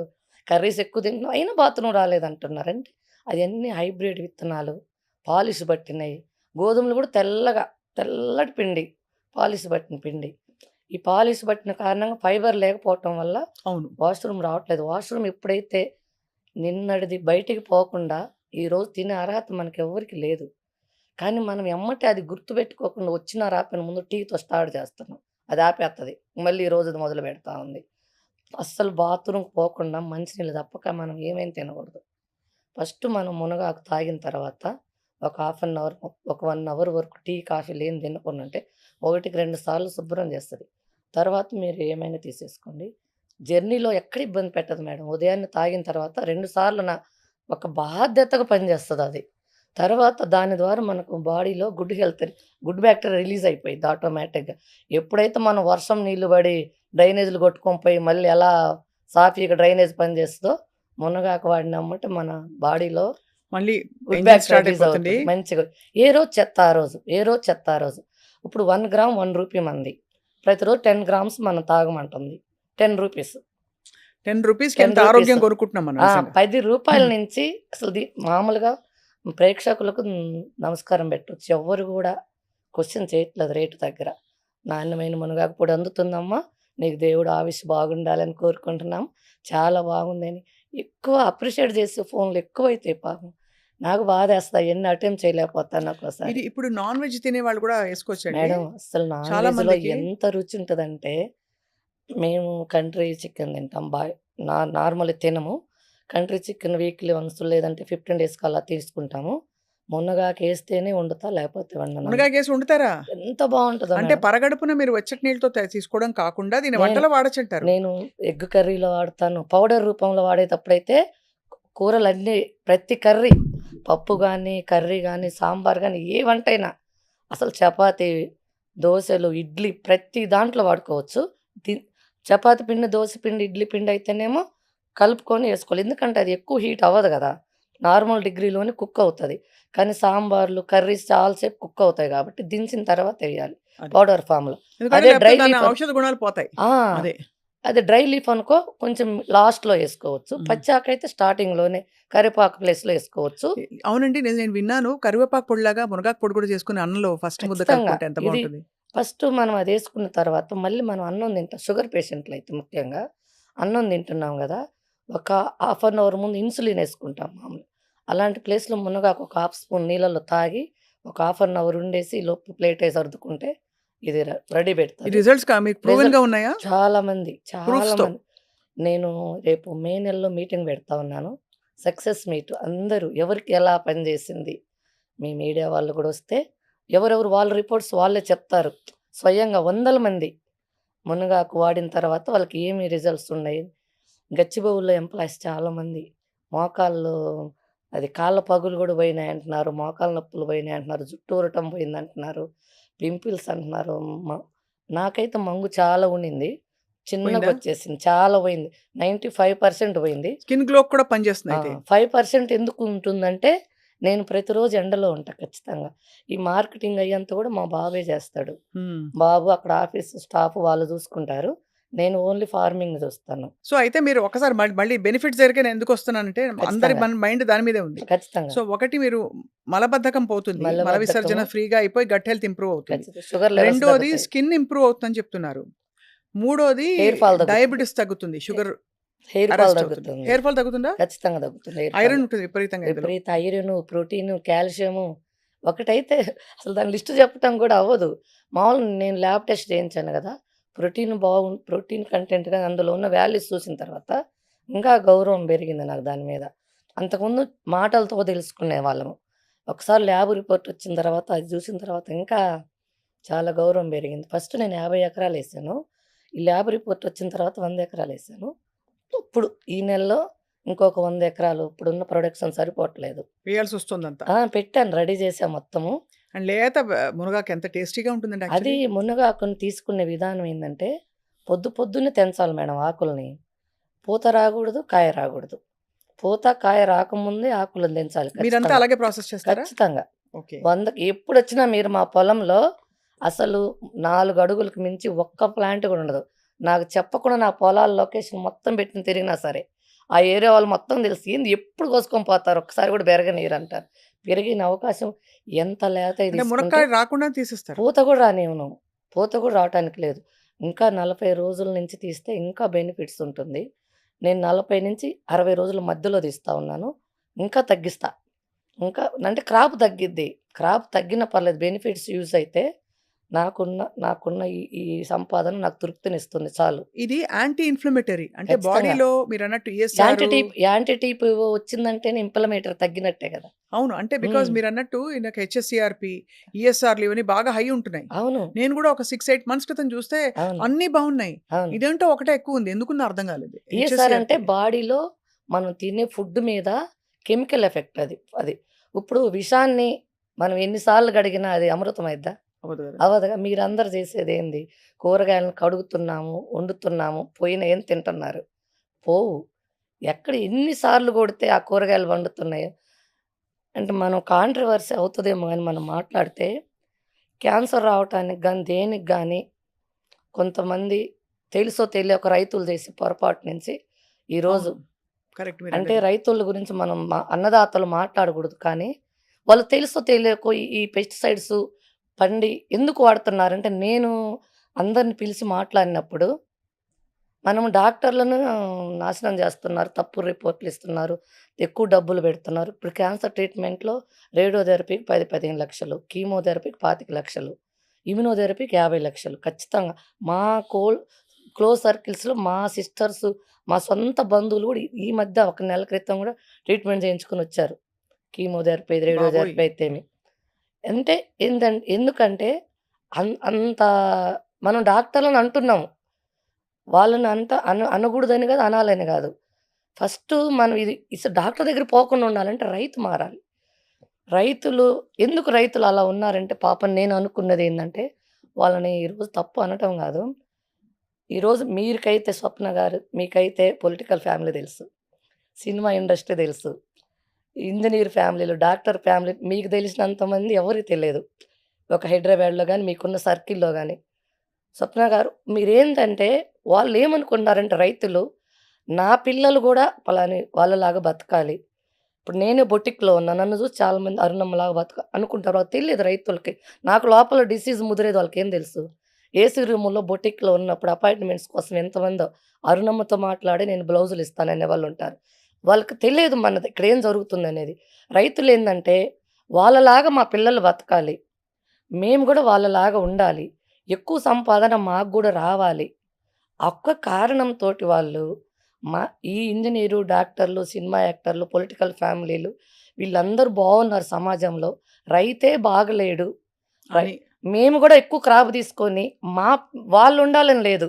కర్రీస్ ఎక్కువ తింటున్నాం. అయినా బాత్రూమ్ రాలేదంటున్నారు. అంటే అయన్నీ హైబ్రిడ్ విత్తనాలు, పాలిష్ పట్టినయి. గోధుమలు కూడా తెల్లటి పిండి. పాలిష్ పట్టిన పిండి. ఈ పాలిష్ పట్టిన కారణంగా ఫైబర్ లేకపోవటం వల్ల అవును. వాష్‌రూమ్ రావట్లేదు. వాష్‌రూమ్ ఎప్పుడైతే నిన్నటిది బయటికి పోకుండా ఈరోజు తినే అర్హత మనకెవ్వరికీ లేదు. కానీ మనం ఎమ్మటే అది గుర్తుపెట్టుకోకుండా వచ్చినా రాకపోయినా ముందు టీతో స్టార్ట్ చేస్తున్నాం. అది ఆపేత్తది. మళ్ళీ ఈ రోజుది మొదలు పెడతా ఉంది. అస్సలు బాత్రూమ్‌కి పోకుండా మంచినీళ్ళు తప్పక మనం ఏమేం తినకూడదు. ఫస్ట్ మనం మునగాకు తాగిన తర్వాత ఒక హాఫ్ అన్ అవర్, ఒక 1 అవర్ వరకు టీ, కాఫీలు ఏం తినకుండా ఒకటికి 2 సార్లు శుభ్రం చేస్తది. తర్వాత మీరు ఏమైనా తీసేసుకోండి. జర్నీలో ఎక్కడ ఇబ్బంది పెట్టదు మేడం. ఉదయాన్నే తాగిన తర్వాత 2 సార్లు ఒక బాధ్యతగా పనిచేస్తదది. తర్వాత దాని ద్వారా మనకు బాడీలో గుడ్ బ్యాక్టీరియా రిలీజ్ అయిపోయిద్ది ఆటోమేటిక్‌గా. ఎప్పుడైతే మనం వర్షం నీళ్లు పడి డ్రైనేజ్‌లు కొట్టుకొని పోయి మళ్ళీ ఎలా సాఫీగా డ్రైనేజ్ పనిచేస్తదో, మునగాకు వాడినెమ్మటే మన బాడీలో మళ్ళీ good engine bacteria start release అయిపోతుంది. అవుతుంది. మంచిగా ఏ రోజు చెత్త ఆ రోజు. ఏ రోజు చెత్త ఆ రోజు. ఇప్పుడు 1 గ్రామ్ రూ. 1 మంది. ప్రతిరోజు 10 గ్రామ్స్ మనం తాగమంటుంది. రూ. 10. రూ. 10కి ఎంత 10 రూపీస్. ఆరోగ్యం కొనుక్కుంటున్నాం మనం ఆ! నిజంగా. రూ. 10 నుంచి అసలు మామూలుగా ప్రేక్షకులకు నమస్కారం పెట్టొచ్చు. ఎవ్వరు గూడా క్వెషన్ చేయట్లేదు రేటు దగ్గర. నాణ్యమైన మునగాకు పొడి అందుతుందమ్మా. నీకు దేవుడు ఆయుష్ బాగుండాలని కోరుకుంటున్నాం. చాలా బాగుందని ఎక్కువ అప్రిషియేట్ చేసే ఫోన్‌లు ఎక్కువైతాయి పాపం. నాకు బాధేస్తది. అయన్నీ అటెంప్ట్ చేయలేకపోతాను ఒక్కోసారి. ఇది ఇప్పుడు నాన్ వెజ్ తినేవాళ్ళు కూడా ఏసుకోవచ్చండి? మేడం అస్సలు నాన్ చాలా వెజ్‌లో మందికి ఎంత రుచి ఉంటదంటే, మేము కంట్రీ చికెన్ తింటాం. నార్మల్‌గా తినము. కంట్రీ చికెన్ వీక్లీ వన్స్ లేదంటే 15 డేస్‌కి అలా తీసుకుంటాము. మునగాకేస్తేనే వండుతా లేకపోతే వండనండి. మునగాకేసి వండుతారా? ఎంత బావుంటదో అంటే మేడం. పరగడుపున మీరు వెచ్చటి నీళ్ళతో తీసుకోవడం కాకుండా దీన్ని నేను వంటలో వాడొచ్చంటారు. నేను ఎగ్ కర్రీలో వాడతాను. పౌడర్ రూపంలో వాడేటప్పుడైతే కూరలన్నీ ప్రతి కర్రీ పప్పు గానీ, కర్రీ గానీ, సాంబార్ గానీ ఏ వంటైనా అసలు చపాతీ, దోసలు, ఇడ్లీ ప్రతి దాంట్లో వాడుకోవచ్చు. ది చపాతీ పిండి, దోస పిండి, ఇడ్లీ పిండి అయితేనేమో కలుపుకొని ఏసుకోవాలి. ఎందుకంటే అది ఎక్కువ హీట్ అవ్వదు గదా! నార్మల్ డిగ్రీలోనే కుక్ అవుతది. కానీ సాంబార్లు, కర్రీస్ చాలా సేపు కుక్ అవుతాయి గాబట్టి దించిన తర్వాత ఎయ్యాలి అది. పౌడర్ ఫార్మ్‌లో. ఎందుకంటే అదే లేకపోతే డ్రై దాని లీఫ్ ఔషధ గుణాలు పోతాయి. ఆ! అదే. అదే డ్రై లీఫ్ అనుకో కొంచెం లాస్ట్‌లో ఏసుకోవచ్చు. హ్మ్. పచ్చాకైతే స్టార్టింగ్‌లోనే కరివేపాకు ప్లేస్‌లో ఏసుకోవచ్చు. అవునండి. నేను విన్నాను. కరివేపాకు పొడిలాగా మునగాకు పొడి కూడా చేసుకొని అన్నంలో ఫస్ట్ ముద్ద ఖచ్చితంగా. కలుపుకుంటే ఎంత ఇది బావుంటది. ఫస్ట్ మనం అదేసుకున్న తర్వాత మళ్ళీ మనం అన్నం తింటాం. షుగర్ పేషెంట్‌లయితే ముఖ్యంగా. అన్నం తింటున్నాం గదా! ఒక హాఫ్ అన్ అవర్ ముందు ఇన్సులిన్ ఏసుకుంటాం మామూలుగా. అలాంటి ప్లేస్‌లో మునగాకు ఒక హాఫ్ స్పూన్ నీళ్ళలో తాగి ఒక హాఫ్ అన్ అవర్ ఉండేసి ఈలోపు ప్లేటేసి సర్దుకుంటే ఇది రెడీ ఈ పెడతది. రిజల్ట్స్ మీకు ప్రూవెన్‌గా ఉన్నాయా? చాలా మంది, చాలా ప్రూఫ్స్‌తో. మంది. నేను రేపు మే నెలలో మీటింగ్ పెడతా ఉన్నాను. Success meet. అందరూ ఎవరికి ఎలా పనిచేసింది, మీ మీడియా వాళ్ళు కూడా వస్తే ఎవరెవరు వాళ్ళ రిపోర్ట్స్ వాళ్ళే చెప్తారు. స్వయంగా వందల మంది మునగాకు వాడిన తర్వాత వాళ్ళకి ఏమి రిజల్ట్స్ ఉన్నాయి. గచ్చిబౌలిలో ఎంప్లాయీస్ చాలామంది మోకాళ్ళు అది కాళ్ళ పగులు కూడా పోయినాయంటున్నారు. మోకాళ్ళ నొప్పులు పోయినాయంటున్నారు. జుట్టు ఊరటం పోయిందంటున్నారు. పింపుల్స్ అంటున్నారు. మ నాకైతే మంగు చాలా ఉండింది. పోయిందా? చిన్నగొచ్చేసింది. చాలా పోయింది. 95% పోయింది. స్కిన్ గ్లోకి కూడా పనిచేస్తుంది ఆ! అయితే. 5% ఎందుకు ఉంటుందంటే, నేను ప్రతిరోజు ఎండలో ఉంటా ఖచ్చితంగా. ఈ మార్కెటింగ్ అయ్యంతా కూడా మా బాబే చేస్తాడు. హ్మ్. బాబు అక్కడ ఆఫీస్ స్టాఫ్ వాళ్ళు చూసుకుంటారు. నేను ఓన్లీ ఫార్మింగ్ చూస్తాను. సో, అయితే మీరు ఒకసారి మళ్ళీ బెనిఫిట్స్ దగ్గరికే నేను ఎందుకొస్తున్నానంటే అందరి ఖచ్చితంగా. మైండ్ దాని మీదే ఉంది. ఖచ్చితంగా. సో, ఒకటి మీరు మలబద్ధకం పోతుంది. మల విసర్జన మలబద్ధకము ఫ్రీగా అయిపోయి గట్ హెల్త్ ఇంప్రూవ్ అవుతుంది. ఖచ్చితంగా. షుగర్ లెవెల్స్ రెండోది తగ్గుతాయి. స్కిన్ ఇంప్రూవ్ అవుతుందని చెప్తున్నారు. మూడోది హెయిర్ ఫాల్ తగ్గుతుంది. డయాబెటిస్ తగ్గుతుంది. హె షుగర్ హెయిర్ ఫాల్ అరెస్ట్ అవుతుంది. తగ్గుతుంది. హెయిర్ ఫాల్ తగ్గుతుందా? ఖచ్చితంగా తగ్గుతుంది హెయిర్ ఫాల్. ఐరన్ ఉంటుంది విపరీతంగా ఇందులో. విపరీత ఐరను, ప్రోటీను, కాల్షియము ఒకటైతే అసలు దాని లిస్ట్ చెప్పటం కూడా అవ్వదు. మామూలుగా నేను ల్యాబ్ టెస్ట్ చేయించాను గదా! ప్రోటీన్ కంటెంట్ గాని అందులో ఉన్న వాల్యూస్ చూసిన తర్వాత ఇంకా గౌరవం పెరిగింది నాకు దాని మీద. అంతకుముందు మాటలతో తెలుసుకునేవాళ్ళము. ఒకసారి ల్యాబ్ రిపోర్ట్ వచ్చిన తర్వాత అది చూసిన తర్వాత ఇంకా చాలా గౌరవం పెరిగింది. ఫస్ట్ నేను 50 ఎకరాలేసాను. ఈ ల్యాబ్ రిపోర్ట్ వచ్చిన తర్వాత 100 ఎకరాలేసాను. ఇప్పుడు ఈ నెలలో ఇంకొక 100 ఎకరాలు ఇప్పుడున్న ప్రొడక్షన్ సరిపోవట్లేదు. వేయాల్సొస్తుందంతా. పెట్టాను రెడీ చేశా మొత్తము. అండ్ లేత మునగాకు ఎంత టేస్టీగా ఉంటుందండి అది యాక్చువల్లీ. మునగాకుని తీసుకునే విధానం ఏందంటే, పొద్దున్నే తెంచాలి మేడం ఆకుల్ని. పూత రాగూడదు, కాయ రాగూడదు. పూత, కాయ రాకముందే ఆకులను తెంచాలి మీరంతా ఖచ్చితంగా. అలాగే ప్రాసెస్ చేస్తారా? ఖచ్చితంగా. ఓకే. 100కి ఎప్పుడొచ్చినా మీరు మా పొలంలో అసలు 4 అడుగులకు మించి ఒక్క ప్లాంట్ కూడా ఉండదు. నాకు చెప్పకుండా నా పొలాల లొకేషన్ మొత్తం పెట్టుకొని తిరిగినా సరే, ఆ ఏరియా వాళ్ళు మొత్తం తెలుసు. ఏంది ఎప్పుడు కోసుకొని పోతారు. ఒక్కసారి కూడా బెరగనీయరంటారు. పెరిగిన అవకాశం ఎంత లేతయి అంటే తీసుకుంటే మునక్కాయ రాకుండా తీసేస్తారు. పూత కూడా రానివ్వను. పూత కూడా రావటానికి లేదు. ఇంకా 40 రోజుల నుంచి తీస్తే ఇంకా బెనిఫిట్స్ ఉంటుంది. నేను 40-60 రోజుల మధ్యలో తీస్తా ఉన్నాను. ఇంకా తగ్గిస్తా. ఇంకా అంటే క్రాప్ తగ్గిద్ది. క్రాప్ తగ్గినా పర్లేదు. బెనిఫిట్స్ యూజ్ అయితే నాకున్న ఈ ఈ సంపాదన నాకు తృప్తినిస్తుంది చాలు. ఇది యాంటీ ఇన్‌ఫ్లమేటరీ. అంటే ఖచ్చితంగా. బాడీలో మీరన్నట్టు ఈఎస్ఆర్ యాంటీ టీపీఓ వచ్చిందంటేనే ఇంప్లమేటరీ తగ్గినట్టే కదా! అవును. అంటే బికాజ్ హ్మ్. మీరన్నట్టు నాకు హెచ్ఎస్‌సీఆర్‌పీ, ఈఎస్ఆర్‌లు ఇవన్నీ బాగా హై ఉంటున్నాయి. అవును. నేను కూడా ఒక 6, 8 మంత్స్ క్రితం చూస్తే అవును. అన్నీ బావున్నాయి. అవును. ఇదేంటో ఒకటే ఎక్కువుంది. ఎందుకున్నో అర్థం కాలేదు. ఈఎస్ఆర్ అంటే హెచ్ఎస్‌సీఆర్‌పీ. బాడీలో మనం తినే ఫుడ్ మీద కెమికల్ ఎఫెక్ట్ అది. అది. ఇప్పుడు విషాన్ని మనం ఎన్ని సార్లు కడిగినా అది అమృతం అయిద్దా? అవ్వదు కదా! అవ్వదుగా. మీరందరూ చేసేదేంది? కూరగాయలను కడుగుతున్నాము, వండుతున్నాము, పోయిన ఏం తింటున్నారు? పోవు. ఎక్కడ ఎన్ని సార్లు కొడితే ఆ కూరగాయలు వండుతున్నాయో అంటే మనం కాంట్రోవర్సీ అవుతదేమో గాని మనం మాట్లాడితే క్యాన్సర్ రావటానికి గాని, దేనికి గాని కొంతమంది తెలుసో తెలియకో రైతులు చేసే పొరపాటు నుంచి ఈరోజు అవును. కరెక్ట్ అంటే మీరన్నది. రైతుల గురించి మనం అన్నదాతలు మాట్లాడకూడదు. కానీ వాళ్ళు తెలుసో తెలియకో ఈ పెస్టిసైడ్స్ పండి ఎందుకు వాడుతున్నారంటే, నేను అందరిని పిలిచి మాట్లాడినప్పుడు, మనం డాక్టర్లను నాశనం చేస్తున్నారు. తప్పుడు రిపోర్ట్‌లు ఇస్తున్నారు. ఎక్కువ డబ్బులు పెడుతున్నారు. ఇప్పుడు క్యాన్సర్ ట్రీట్‌మెంట్‌లో రేడియోథెరపీకి 10, 15 లక్షలు, కీమోథెరపీకి 25 లక్షలు, ఇమ్యునోథెరపీకి 50 లక్షలు ఖచ్చితంగా. మా కోల్ క్లోజ్ సర్కిల్స్‌లో మా సిస్టర్స్, మా సొంత బంధువులు కూడా ఈ మధ్య ఒక నెల క్రితం కూడా ట్రీట్‌మెంట్ చేయించుకొనొచ్చారు. కీమోథెరపీ, బాబోయ్! రేడియోథెరపీ అయితేమి. అంటే ఎందుకంటే అంత మనం డాక్టర్లని అంటున్నాము. వాళ్ళని అంత అనకూడదని కాదు, అనాలని కాదు. ఫస్టు మనం డాక్టర్ దగ్గరికి పోకుండా ఉండాలంటే రైతు మారాలి. రైతులు ఎందుకు రైతులు అలా ఉన్నారంటే పాపం నేను అనుకున్నదేందంటే, వాళ్ళని ఈరోజు తప్పు అనటం గాదు. ఈరోజు మీరికైతే స్వప్న గారు, మీకైతే పొలిటికల్ ఫ్యామిలీ తెలుసు. సినిమా ఇండస్ట్రీ తెలుసు. ఇంజినీర్ ఫ్యామిలీలు, డాక్టర్ ఫ్యామిలీ మీకు తెలిసినంత మంది ఎవరికీ తెలియదు. ఒక హైదరాబాద్‌లో గాని, మీకున్న సర్కిల్‌లో గాని. స్వప్న గారు మీరేంటంటే వాళ్ళేమనుకుంటున్నారంటే రైతులు, నా పిల్లలు గూడా పలాని వాళ్ళలాగా బతకాలి. ఇప్పుడు నేనే బొటిక్‌లో ఉన్నా. నన్ను చూసి చాలామంది అరుణమ్మలాగా అనుకుంటారు. వాళ్ళకి తెలీదు రైతులకి. నాకు లోపల డిసీజ్ ముదిరేది వాళ్ళకేం తెలుసు? ఏసీ రూముల్లో బొటిక్‌లో ఉన్నప్పుడు అపాయింట్‌మెంట్స్ కోసం ఎంతమందో అరుణమ్మతో మాట్లాడి నేను బ్లౌజులు ఇస్తాననే వాళ్ళుంటారు. వాళ్ళకి తెలియదు మనది ఇక్కడేం జరుగుతుందనేది. రైతులేందంటే వాళ్ళలాగా మా పిల్లలు బతకాలి. మేము గూడా వాళ్ళలాగా ఉండాలి. ఎక్కువ సంపాదన మాకు గూడా రావాలి. ఆ ఒక్క కారణంతోటి వాళ్ళు మా ఈ ఇంజినీరు, డాక్టర్లు, సినిమా యాక్టర్లు, పొలిటికల్ ఫ్యామిలీలు వీళ్ళందరూ బావున్నారు సమాజంలో. రైతే బాగలేడు. రై అని. మేము గూడా ఎక్కువ క్రాప్ తీసుకొని మా వాళ్ళుండాలని లేదు.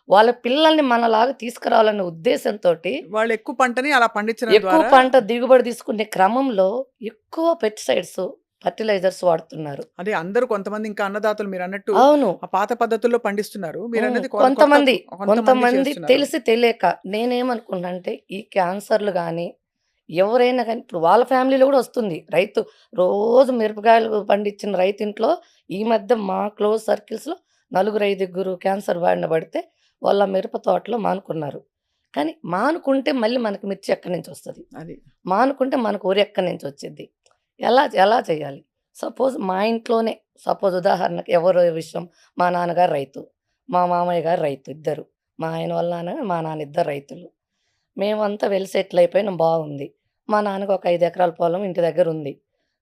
వాళ్ళ పిల్లల్ని మనలాగా తీసుకురావాలనే ఉద్దేశంతోటి వాళ్ళు ఎక్కువ పంటని అలా పండించడం ఎక్కువ ద్వారా పంట దిగుబడి తీసుకునే క్రమంలో ఎక్కువ పెస్టిసైడ్స్, ఫెర్టిలైజర్స్ వాడుతున్నారు. అదే అందరూ కొంతమంది ఇంకా అన్నదాతలు మీరన్నట్టు అవును. ఆ పాత పద్ధతుల్లో పండిస్తున్నారు. మీరన్నది కొత్త కొంతమంది, కొంతమంది కొంతమంది చేస్తున్నారు. తెలిసి తెలియక నేనేమనుకున్నానంటే ఈ క్యాన్సర్‌లు గాని, ఎవరైనా గాని ఇప్పుడు వాళ్ళ ఫ్యామిలీలో గూడా వస్తుంది. రోజు మిరపకాయలు పండించిన రైతింట్లో ఈ మధ్య మా క్లోజ్ సర్కిల్స్‌లో నలుగురు, ఐదుగురు క్యాన్సర్ బారిన పడితే వాళ్ళ మిరప తోటలో మానుకున్నారు. కానీ మానుకుంటే మళ్ళీ మనకి మిర్చి ఎక్కడి నుంచొస్తది? అది. మానుకుంటే మనకు వరి ఎక్కడి నుంచొచ్చిద్ది? ఎలా ఎలా చేయాలి? సపోజ్ మా ఇంట్లోనే ఉదాహరణకి ఎవరో విషయం మా నాన్నగారు రైతు. మా మామయ్య గారు రైతు ఇద్దరు. మా ఆయన వాళ్ళ నాన్న, మా నాన్న ఇద్దరు రైతులు. మేమంతా వెల్ సెటిల్ అయిపోయినాం బాగుంది. మా నాన్నకి ఒక 5 ఎకరాల పొలం ఇంటి దగ్గరుంది.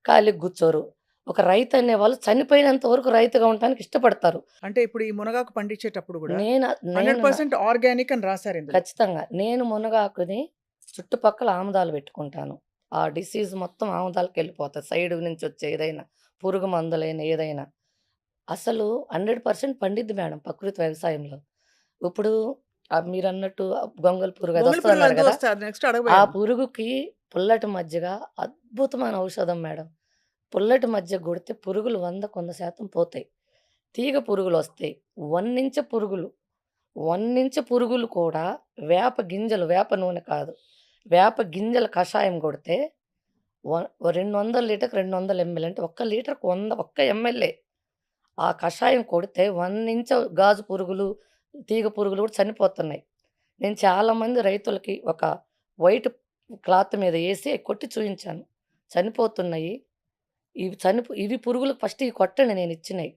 ఖాళీగా కూర్చోరు. ఒక రైతు అనేవాళ్ళు చనిపోయినంత వరకు రైతుగా ఉండటానికి ఇష్టపడతారు. అంటే ఇప్పుడు ఈ మునగాకు పండించేటప్పుడు గూడా నేను నేను న 100% ఆర్గానిక్ అని రాసారు ఇందులో. ఖచ్చితంగా. నేను మునగాకుని చుట్టుపక్కల ఆముదాలు పెట్టుకుంటాను. ఆ డిసీజ్ మొత్తం ఆముదాలకెళ్ళిపోతది. సైడ్ నుంచి వచ్చే ఏదైనా, పురుగు మందులైన ఏదైనా. అసలు 100% పండిద్ది మేడం ప్రకృతి వ్యవసాయంలో. ఇప్పుడు మీరన్నట్టు గొంగళి పురుగు గొంగళి పురుగులు అదొస్తదన్నారు ఎందుకు గదా! వస్తాయి? అది నెక్స్ట్ ఆ అడగబోయాను. పురుగుకి పుల్లటి మజ్జిగ అద్భుతమైన ఔషధం మేడం. పుల్లటి మజ్జిగ కొడితే పురుగులు 100% పోతాయి. తీగ పురుగులొస్తాయి. వన్నించ పురుగులు, వన్నించ పురుగులు కూడా వేప నూనె కాదు. వేప గింజల కషాయం కొడితే వ 200 లీటర్‌కి 200 ఎంఎల్ అంటే ఒక్క లీటర్‌కి 100 ఒక్క ఎంఎల్‌ఏ. ఆ కషాయం కొడితే 1 గాజు పురుగులు, తీగ పురుగులు కూడా చనిపోతున్నాయి. నేను చాలామంది రైతులకి ఒక వైట్ క్లాత్ మీద ఏసి కొట్టి చూయించాను. చనిపోతున్నాయి. ఇవి పురుగులకు ఫస్ట్ ఇవి కొట్టండి నేనిచ్చినయి.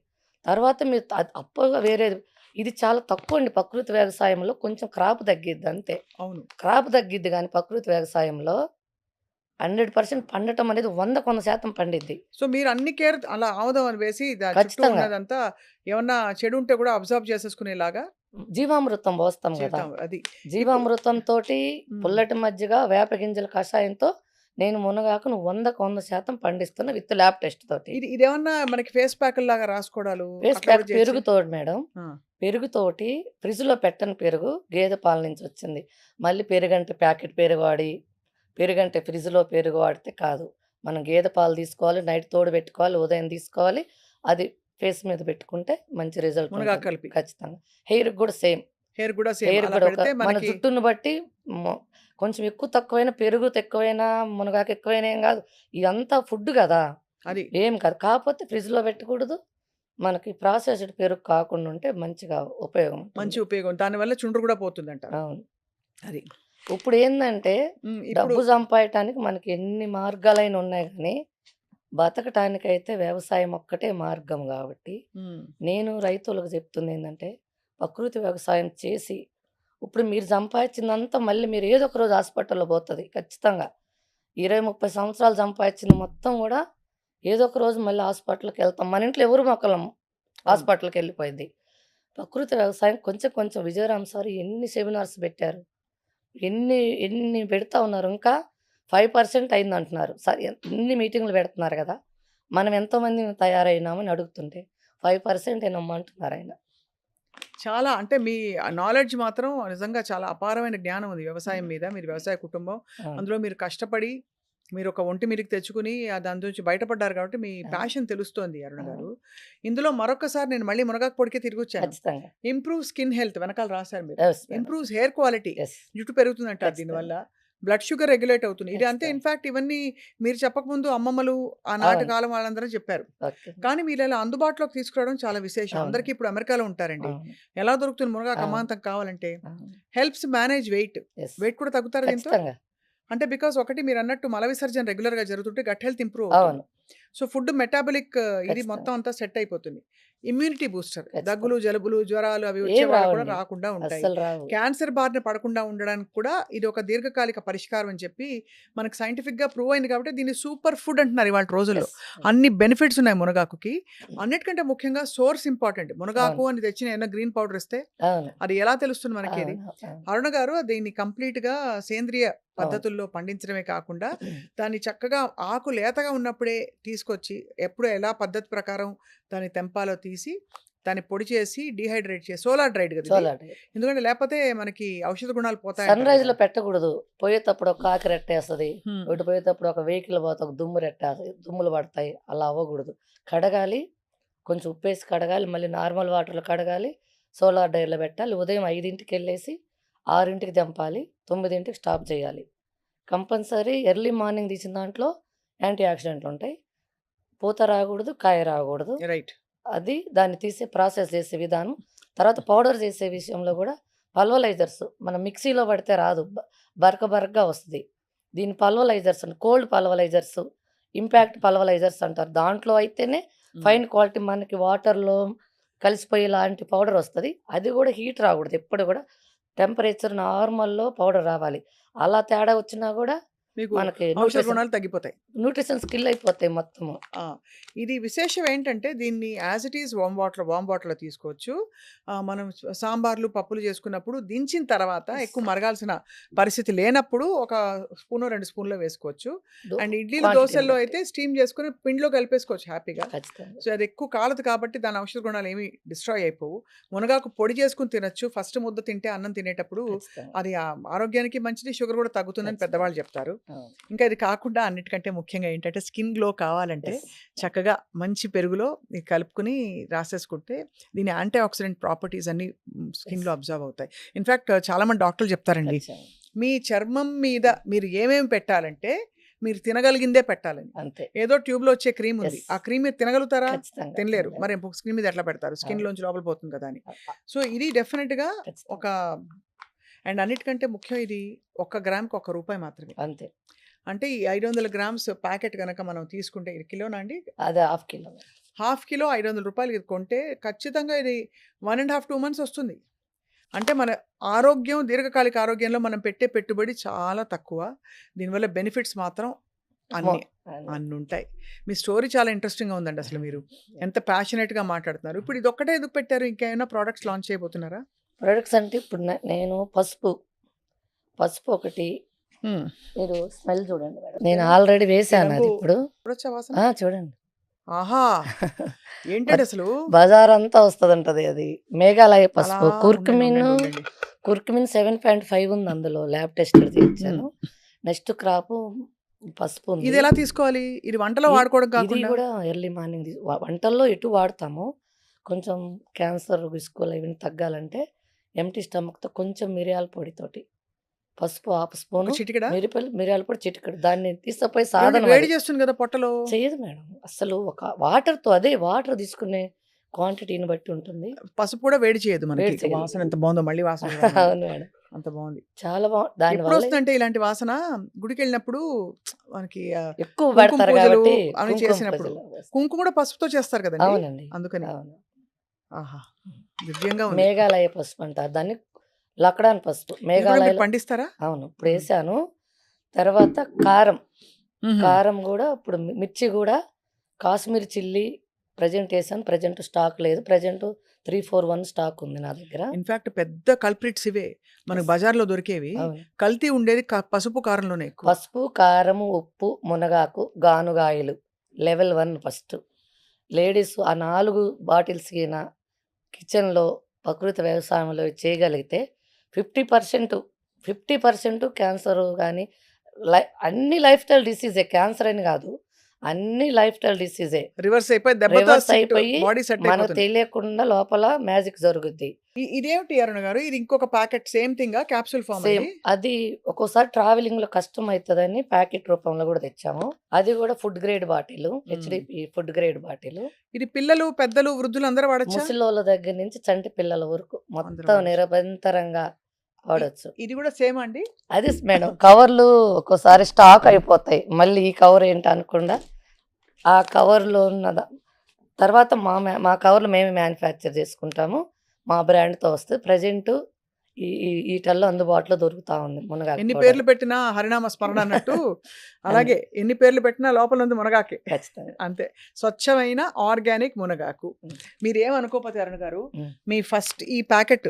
తర్వాత మీరు అప్పుగా వేరేది ఇది చాలా తక్కువండి ప్రకృతి వ్యవసాయంలో కొంచెం క్రాప్ తగ్గిద్ది అంతే. అవును. క్రాప్ తగ్గిద్ది గానీ ప్రకృతి వ్యవసాయంలో 100% పండటం అనేది 100% పండిద్ది. సో, మీరు అన్ని కేర్ అలా ఆముదం అని వేసి చుట్టూ ఖచ్చితంగా. ఉన్నదంతా ఏమన్నా చెడు ఉంటే గూడా అబ్జార్బ్ చేసేసుకునేలాగా జీవామృతం పోస్తాం గదా! చేద్దాం అది. ఇప్పుడు జీవామృతంతోటి హ్మ్. పుల్లటి మజ్జిగ, వేప గింజల కషాయంతో నేను మునగాకును 100% పండిస్తున్నా విత్ ల్యాబ్ టెస్ట్ తోటి. ఇదేమన్నా మనకి ఫేస్ ప్యాకుల్లాగా రాసుకోవడాలు ఫేస్ అట్లా ప్యాక్ గూడా చేయొచ్చా? పెరుగుతోటి మేడం. ఆ! పెరుగుతోటి ఫ్రిడ్జ్‌లో పెట్టని పెరుగు గేదె పాల నుంచి వచ్చింది. మళ్ళీ పెరుగంటే ప్యాకెట్ పెరుగు వాడి, పెరుగంటే ఫ్రిడ్జ్‌లో పెరుగు వాడితే కాదు. మనం గేదె పాలు తీసుకోవాలి, నైట్ తోడుబెట్టుకోవాలి, ఉదయం తీసుకోవాలి. అది ఫేస్ మీద పెట్టుకుంటే మంచి రిజల్ట్ మునగాకు ఉంటది. కలిపి. ఖచ్చితంగా. హెయిర్‌కి గూడా సేమ్. హెయిర్ గూడా సేమ్ హెయిర్ అలా గూడా పెడితే మన మనకి జుట్టుని బట్టి మొ కొంచెం ఎక్కువ తక్కువైనా పెరుగు తక్కువైనా, మునగాకు ఎక్కువైనా ఏం గాదు. ఇదంతా ఫుడ్ గదా! అది. ఏం కాదు. కాపోతే ఫ్రిడ్జ్‌లో పెట్టకూడదు. మనకి ప్రాసెస్డ్ పెరుగు కాకుండా ఉంటే మంచిగా ఉపయోగం మంచి ఉంటుంది. ఉపయోగం. దానివల్ల చుండ్రు గూడా పోతుందంటారు. అవును. అది. ఇప్పుడేందంటే హ్మ్. ఇప్పుడు డబ్బు సంపాయటానికి మనకి ఎన్ని మార్గాలైన ఉన్నాయి గానీ, బతకటానికైతే వ్యవసాయం ఒక్కటే మార్గం గాబట్టి, హ్మ్. నేను రైతులకు చెప్తుందేందంటే, ప్రకృతి వ్యవసాయం చేసి, ఇప్పుడు మీరు సంపాదిచ్చిందంతా మళ్ళీ మీరు ఏదో ఒక రోజు హాస్పిటల్‌లో పోతది ఖచ్చితంగా. 20, 30 సంవత్సరాలు సంపాదిచ్చింది మొత్తం గూడా ఏదో ఒక రోజు మళ్ళీ హాస్పిటల్‌కెళ్తాం. మన ఇంట్లో ఎవరు మొక్కలం అవును. హాస్పిటల్‌కెళ్ళిపోయిద్ది. ప్రకృతి వ్యవసాయం కొంచెం కొంచెం విజయరామ్ సార్ ఎన్ని సెమినార్స్ పెట్టారు. ఎన్ని ఎన్ని పెడతా ఉన్నారు. ఇంకా 5% అయిందంటున్నారు. ఇన్ని మీటింగులు పెడుతున్నారు గదా! మనం ఎంతోమందిమి తయారైనామని అడుగుతుంటే 5% ఏనమ్మా అంటున్నారాయన. చాలా అంటే మీ నాలెడ్జ్ మాత్రం నిజంగా చాలా అపారమైన జ్ఞానం ఉంది వ్యవసాయం హ్మ్. మీద. మీరు వ్యవసాయ కుటుంబం. అవును. అందులో మీరు కష్టపడి మీరొక ఒంటి మీదకి తెచ్చుకొని దాని నుంచి బయటపడ్డారు కాబట్టి మీ అవును. ప్యాషన్ తెలుస్తోంది అరుణ గారు. అవును. ఇందులో మరొక్కసారి నేను మళ్ళీ మునగాకు పొడికే తిరిగొచ్చాను. ఖచ్చితంగా. ఇంప్రూవ్ స్కిన్ హెల్త్ వెనకాల రాసారు మీరు. Yes madam. Improves hair quality. Yes. జుట్టు పెరుగుతుందంటారు ఖచ్చితంగా. దీనివల్ల. బ్లడ్ షుగర్ రెగ్యులేట్ అవుతుంది. ఇది అంతే ఖచ్చితంగా. ఇన్‌ఫాక్ట్ ఇవన్నీ మీరు చెప్పకముందు అమ్మమ్మలు ఆనాటి అవును. కాలం వాళ్ళందరూ చెప్పారు. ఓకే. కానీ మీరిలా అందుబాటులోకి తీసుకురావడం చాలా విశేషం. అవును. అందరికీ ఇప్పుడు అమెరికాలో ఉంటారండి. అవును. ఎలా దొరుకుతుంది మునగాకు అవును. అమాంతం కావాలంటే? అవును. Helps manage weight. Yes. Weight కూడా తగ్గుతారా దీంతో? ఖచ్చితంగా. అంటే బికాజ్ ఒకటి మీరన్నట్టు మల విసర్జన రెగ్యులర్‌గా జరుగుతుంటే గట్ హెల్త్ ఇంప్రూవ్ అవుతుంది. అవును. సో, ఫుడ్ మెటాబాలిక్ ఇది మొత్తం ఖచ్చితంగా. అంతా సెట్ అయిపోతుంది. Immunity booster. దగ్గులు, ఖచ్చితంగా. జలుబులు, జ్వరాలు అవి వచ్చే ఏవి వాళ్ళకి కూడా రావండి. రాకుండా ఉంటాయి. అస్సలు రావు. క్యాన్సర్ బారిన పడకుండా ఉండడానికి కూడా ఇది ఒక దీర్ఘకాలిక పరిష్కారం అని చెప్పి మనకు సైంటిఫిక్‌గా ప్రూవ్ అయింది కాబట్టి దీన్ని సూపర్ ఫుడ్ అంటున్నారు ఇవాళ రోజుల్లో. యెస్. అన్ని బెనిఫిట్స్ ఉన్నాయి మునగాకుకి. అన్నిటికంటే ముఖ్యంగా సోర్స్ ఇంపార్టెంట్. మునగాకు అవును. అని తెచ్చిన ఏమన్నా గ్రీన్ పౌడర్ ఇస్తే అవును. అది ఎలా తెలుస్తుంది మనకి అది? అవును. అవును. అరుణ గారు దీన్ని కంప్లీట్‌గా సేంద్రియ అవును. పద్ధతుల్లో పండించడమే కాకుండా, దాన్ని చక్కగా ఆకు లేతగా ఉన్నప్పుడే తీసుకొచ్చి, ఎప్పుడు ఎలా పద్ధతి ప్రకారం దాన్ని తెంపాలో తీసి, దాన్ని పొడి చేసి, డీహైడ్రేట్ చేసి సోలార్ డ్రైడ్ గదా ఇది? Solar day. ఎందుకంటే లేపోతే మనకి ఔషధ గుణాలు పోతాయంటారు కదా! సన్‌రైజ్‌లో పెట్టకూడదు. పోయేతప్పుడు ఒక కాకి రెట్టేస్తది. హ్మ్. ఇటు పోయేతప్పుడు ఒక వెహికల్ పోతే ఒక దుమ్ము రెట్టేస్తది. దుమ్ములు పడతాయి. అలా అవ్వకూడదు. కడగాలి. కొంచెం ఉప్పేసి కడగాలి. మళ్ళీ నార్మల్ వాటర్‌లో కడగాలి. సోలార్ డ్రైయర్‌లో పెట్టాలి. ఉదయం 5కి 6కి తెంపాలి. 9కి స్టాప్ చేయాలి. కంపల్సరీ ఎర్లీ మార్నింగ్ తీసిన దాంట్లో యాంటీ ఆక్సిడెంట్లుంటాయి. పూత రాకూడదు, కాయ రాకూడదు. రైట్. అది దాన్ని తీసే ప్రాసెస్ చేసే విధానం. తర్వాత పౌడర్ చేసే విషయంలో గూడా పల్వలైజర్స్ మనం మిక్సీలో పడితే రాదు. బరకగా వస్తది. దీన్ని పల్వలైజర్స్ కోల్డ్ పల్వలైజర్స్, ఇంపాక్ట్ పల్వలైజర్స్ అంటారు. దాంట్లో అయితేనే హ్మ్. ఫైన్ క్వాలిటీ మనకి వాటర్‌లో కలిసిపోయేలాంటి పౌడర్ వస్తది. అది గూడా హీట్ రాకూడదు. ఎప్పుడు గూడా టెంపరేచర్ నార్మల్‌లో పౌడర్ రావాలి. అలా తేడా వచ్చినా గూడా మీకు మనకి ఔషధ గుణాలు తగ్గిపోతాయి. న్యూట్రిషన్స్ కిల్ అయిపోతాయి మొత్తము. ఆ! ఇది విశేషం ఏంటంటే దీన్ని యాజ్ ఇట్ ఈజ్ వార్మ్ వాటర్‌లో తీసుకోవచ్చు. మనం సాంబార్లు, పప్పులు చేసుకున్నప్పుడు దించిన తర్వాత యెస్. ఎక్కువ మరగాల్సిన పరిస్థితి లేనప్పుడు ఒక స్పూనో, 2 స్పూన్‌లో వేసుకోవచ్చు. దో అండ్ ఇడ్లీలు, క్వాంటిటీని దోసల్లో బట్టి. అయితే స్టీమ్ చేసుకొని పిండిలో కలిపేసుకోవచ్చు హ్యాపీగా. ఖచ్చితంగా. సో, అది ఎక్కువ కాలదు కాబట్టి దాని ఔషధ గుణాలు ఏమి డిస్ట్రాయ్ అయిపోవు. మునగాకు పొడి చేసుకొని తినొచ్చు. ఫస్ట్ ముద్ద తింటే అన్నం తినేటప్పుడు ఖచ్చితంగా. అది ఆరోగ్యానికి మంచిది. షుగర్ కూడా తగ్గుతుందని ఖచ్చితంగా. పెద్దవాళ్ళు చెప్తారు. అవును. ఇంకా ఇది కాకుండా అన్నిటికంటే ముఖ్యంగా ఏంటంటే స్కిన్ గ్లో కావాలంటే యెస్. చక్కగా మంచి పెరుగులో ఇది కలుపుకొని రాసేసుకుంటే దీని యాంటీ ఆక్సిడెంట్ ప్రాపర్టీస్ అన్నీ స్కిన్‌లో యెస్. అబ్జర్వ్ అవుతాయి. ఇన్‌ఫాక్ట్ చాలామంది డాక్టర్లు చెప్తారండి. ఖచ్చితంగా. మీ చర్మం మీద మీరు ఏమేమి పెట్టాలంటే మీరు తినగలిగిందే పెట్టాలని. అంతే. ఏదో ట్యూబ్‌లో వచ్చే క్రీమ్ ఉంది. యెస్. ఆ క్రీమ్ మీరు తినగలుగుతారా? ఖచ్చితంగా. తినలేరు. తినలేరు. మరి స్కిన్ మీద ఎట్లా పెడతారు? అవును. స్కిన్‌లోంచి లోపల పోతుంది కదా అని. అ అ సో, ఇది డెఫినిట్‌గా ఒక ఖచ్చితంగా. అండ్ అన్నిటికంటే ముఖ్యం ఇది ఒక్క గ్రామ్‌కి రూ. 1 మాత్రమే. అంతే. అంటే ఈ 500 గ్రామ్స్ ప్యాకెట్ గనక మనం తీసుకుంటే ఇది కిలోనా అండి? అది హాఫ్ కిలో. హాఫ్ కిలో రూ. 500 ఇది కొంటే ఖచ్చితంగా ఇది 1 ½ 2 మంత్స్ వస్తుంది. అంటే మన ఆరోగ్యం దీర్ఘకాలిక ఆరోగ్యంలో మనం పెట్టే పెట్టుబడి చాలా తక్కువ. దీనివల్ల బెనిఫిట్స్ మాత్రం మొ అన్ని అన్ని. అన్నుంటాయి. మీ స్టోరీ చాలా ఇంట్రెస్టింగ్‌గా ఉందండి అసలు మీరు. ఎంత ప్యాషనేట్‌గా మాట్లాడుతున్నారు. ఇప్పుడు ఇదొక్కటే ఎందుకు పెట్టారు? ఇంకేమైనా ప్రొడక్ట్స్ లాంచ్ చేయబోతున్నారా? ప్రొడక్ట్స్ అంటే ఇప్పుడు నేను పసుపు ఒకటి హ్మ్. మీరు స్మెల్ చూడండి మేడం. నేను ఆల్రెడీ ఈ వేసాను రంగు అది ఇప్పుడు. చూడొచ్చా వాసన? చూడండి. ఆహా! ఏంటండి అసలు? బజారంతా వస్తదంటది అది. మేఘాలయ అలా పసుపు. ఉండండి. కుర్కుమిన్ 7.5 ఉంది అందులో. ల్యాబ్ టెస్టెడ్ చేయించాను. హ్మ్. నెక్స్ట్ క్రాపు పసుపు ఉంది. ఇదెలా తీసుకోవాలి? ఇది వంటలో ఇ వాడుకోవడం ఇది కాకుండా? గూడా ఎర్లీ మార్నింగ్ వంటల్లో ఎటు వాడతాము. కొంచెం క్యాన్సర్ రిస్కులు ఇవన్నీ తగ్గాలంటే ఎంప్టీ స్టమక్‌తో కొంచెం మిరియాల పొడితోటి పసుపు హాఫ్ ఒక స్పూను, చిటికెడా? మిరియాల పొడి చిటికెడు. దాన్ని తీసుకుపోయి ఏవండి సాధనం వేడి అది. చేస్తుంది కదా పొట్టలో. చెయ్యదు మేడం. అస్సలు ఒక వాటర్ తీసుకునే క్వాంటిటీని బట్టి ఉంటుంది. పసుపు కూడా వేడి చేయదు మనకి. వేడి చేయదు. వాసన ఎంత బావుందో మళ్ళీ వాసన చూడాలండి. అవును మేడం. అంత బావుంది. చాలా దానివల్ల ఎప్పుడొస్తుందంటే ఇలాంటి వాసన గుడికెళ్ళినప్పుడు మనకి ఎక్కువ కుంకుమ పెడతారు పూజలు కాబట్టి అవి కుంకుమ చేసినప్పుడు. పూజలు వేస్తారు. కుంకుమ కూడా పసుపుతో చేస్తారు కదండీ! అవునండి. అందుకని. అవును. ఆహా! దివ్యంగా ఉంది. మేఘాలయ పసుపు అంటారు దాన్ని. లక్డాన్ పసుపు. ఇది కూడా మీరు మేఘాలయలో పండిస్తారా? అవును. హ్మ్. ఇప్పుడేసాను. తర్వాత కారం. హుహు. కారం గూడా ఇప్పుడు మిర్చి గూడా కాశ్మీర్ చిల్లీ ప్రెజెంట్ ఏసాను. ప్రెజెంట్ స్టాక్ లేదు. ప్రెజెంట్ 3, 4, 1 స్టాక్ ఉంది నా దగ్గర. ఇన్‌ఫాక్ట్ పెద్ద కల్ప్రిట్స్ ఇవే. మనకు యెస్. బజార్‌లో దొరికేవి. అవును. కల్తీ ఉండేది పసుపు, కారంలోనే ఎక్కువ. పసుపు, కారము, ఉప్పు, మునగాకు, గానుగాయలు. Level 1 first. లేడీస్ ఆ 4 బాటిల్స్ గిన కిచెన్‌లో ప్రకృతి వ్యవసాయంలో చేయగలిగితే 50%, 50% క్యాన్సరు గాని, అన్ని లైఫ్ స్టైల్ డిసీజే. క్యాన్సర్ అని గాదు. అన్ని లైఫ్ స్టైల్ డిసీజే. రివర్స్ అయిపోయి దెబ్బతో రివర్స్ అయిపోయి బాడీ సెట్ మనకు అయిపోతుంది. తెలియకుండా లోపల మ్యాజిక్ జరుగుద్ది. ఇదేమిటి అరుణ గారు? ఇది ఇంకొక ప్యాకెట్ సేమ్ థింగా? Capsule form same. అండి? అది ఒక్కోసారి ట్రావెలింగ్‌లో కష్టమైతదని ప్యాకెట్ రూపంలో గూడా తెచ్చాము. అది గూడా ఫుడ్ గ్రేడ్ బాటిలు. హ్మ్. HDP food grade bottle. ఇది పిల్లలు, పెద్దలు, వృద్ధులు అందరూ వాడొచ్చా? ముసలోళ్ళ దగ్గర నుంచి చంటి పిల్లల వరకు అందరూ మొత్తం వాడొచ్చు. నిరభ్యంతరంగా ఇ వాడొచ్చు. ఇది కూడా సేమా అండి? అది మేడం కవర్లు ఒక్కోసారి స్టాక్ అయిపోతాయి. మళ్ళీ ఈ కవర్ ఏంటి అనకుండా ఆ కవర్‌లో తర్వాత మా కవర్లు మేమే మ్యానుఫ్యాక్చర్ చేసుకుంటాము. మా బ్రాండ్‌తో వస్తది. ప్రెజెంట్ ఈ ఈ ఈటల్లో అందుబాటులో దొరుకుతా ఉంది మునగాకు ఎన్ని పౌడర్. పేర్లు పెట్టినా హరినామ స్మరణ అన్నట్టు అన్ అలాగే ఎన్ని పేర్లు పెట్టినా లోపల ఉంది మునగాకే. ఖచ్చితంగా. అంతే. స్వచ్ఛమైన ఆర్గానిక్ మునగాకు. హ్మ్. మీరేమనుకోకపోతే అరుణ్ గారు, హ్మ్. మీ ఫస్ట్ ఈ ప్యాకెట్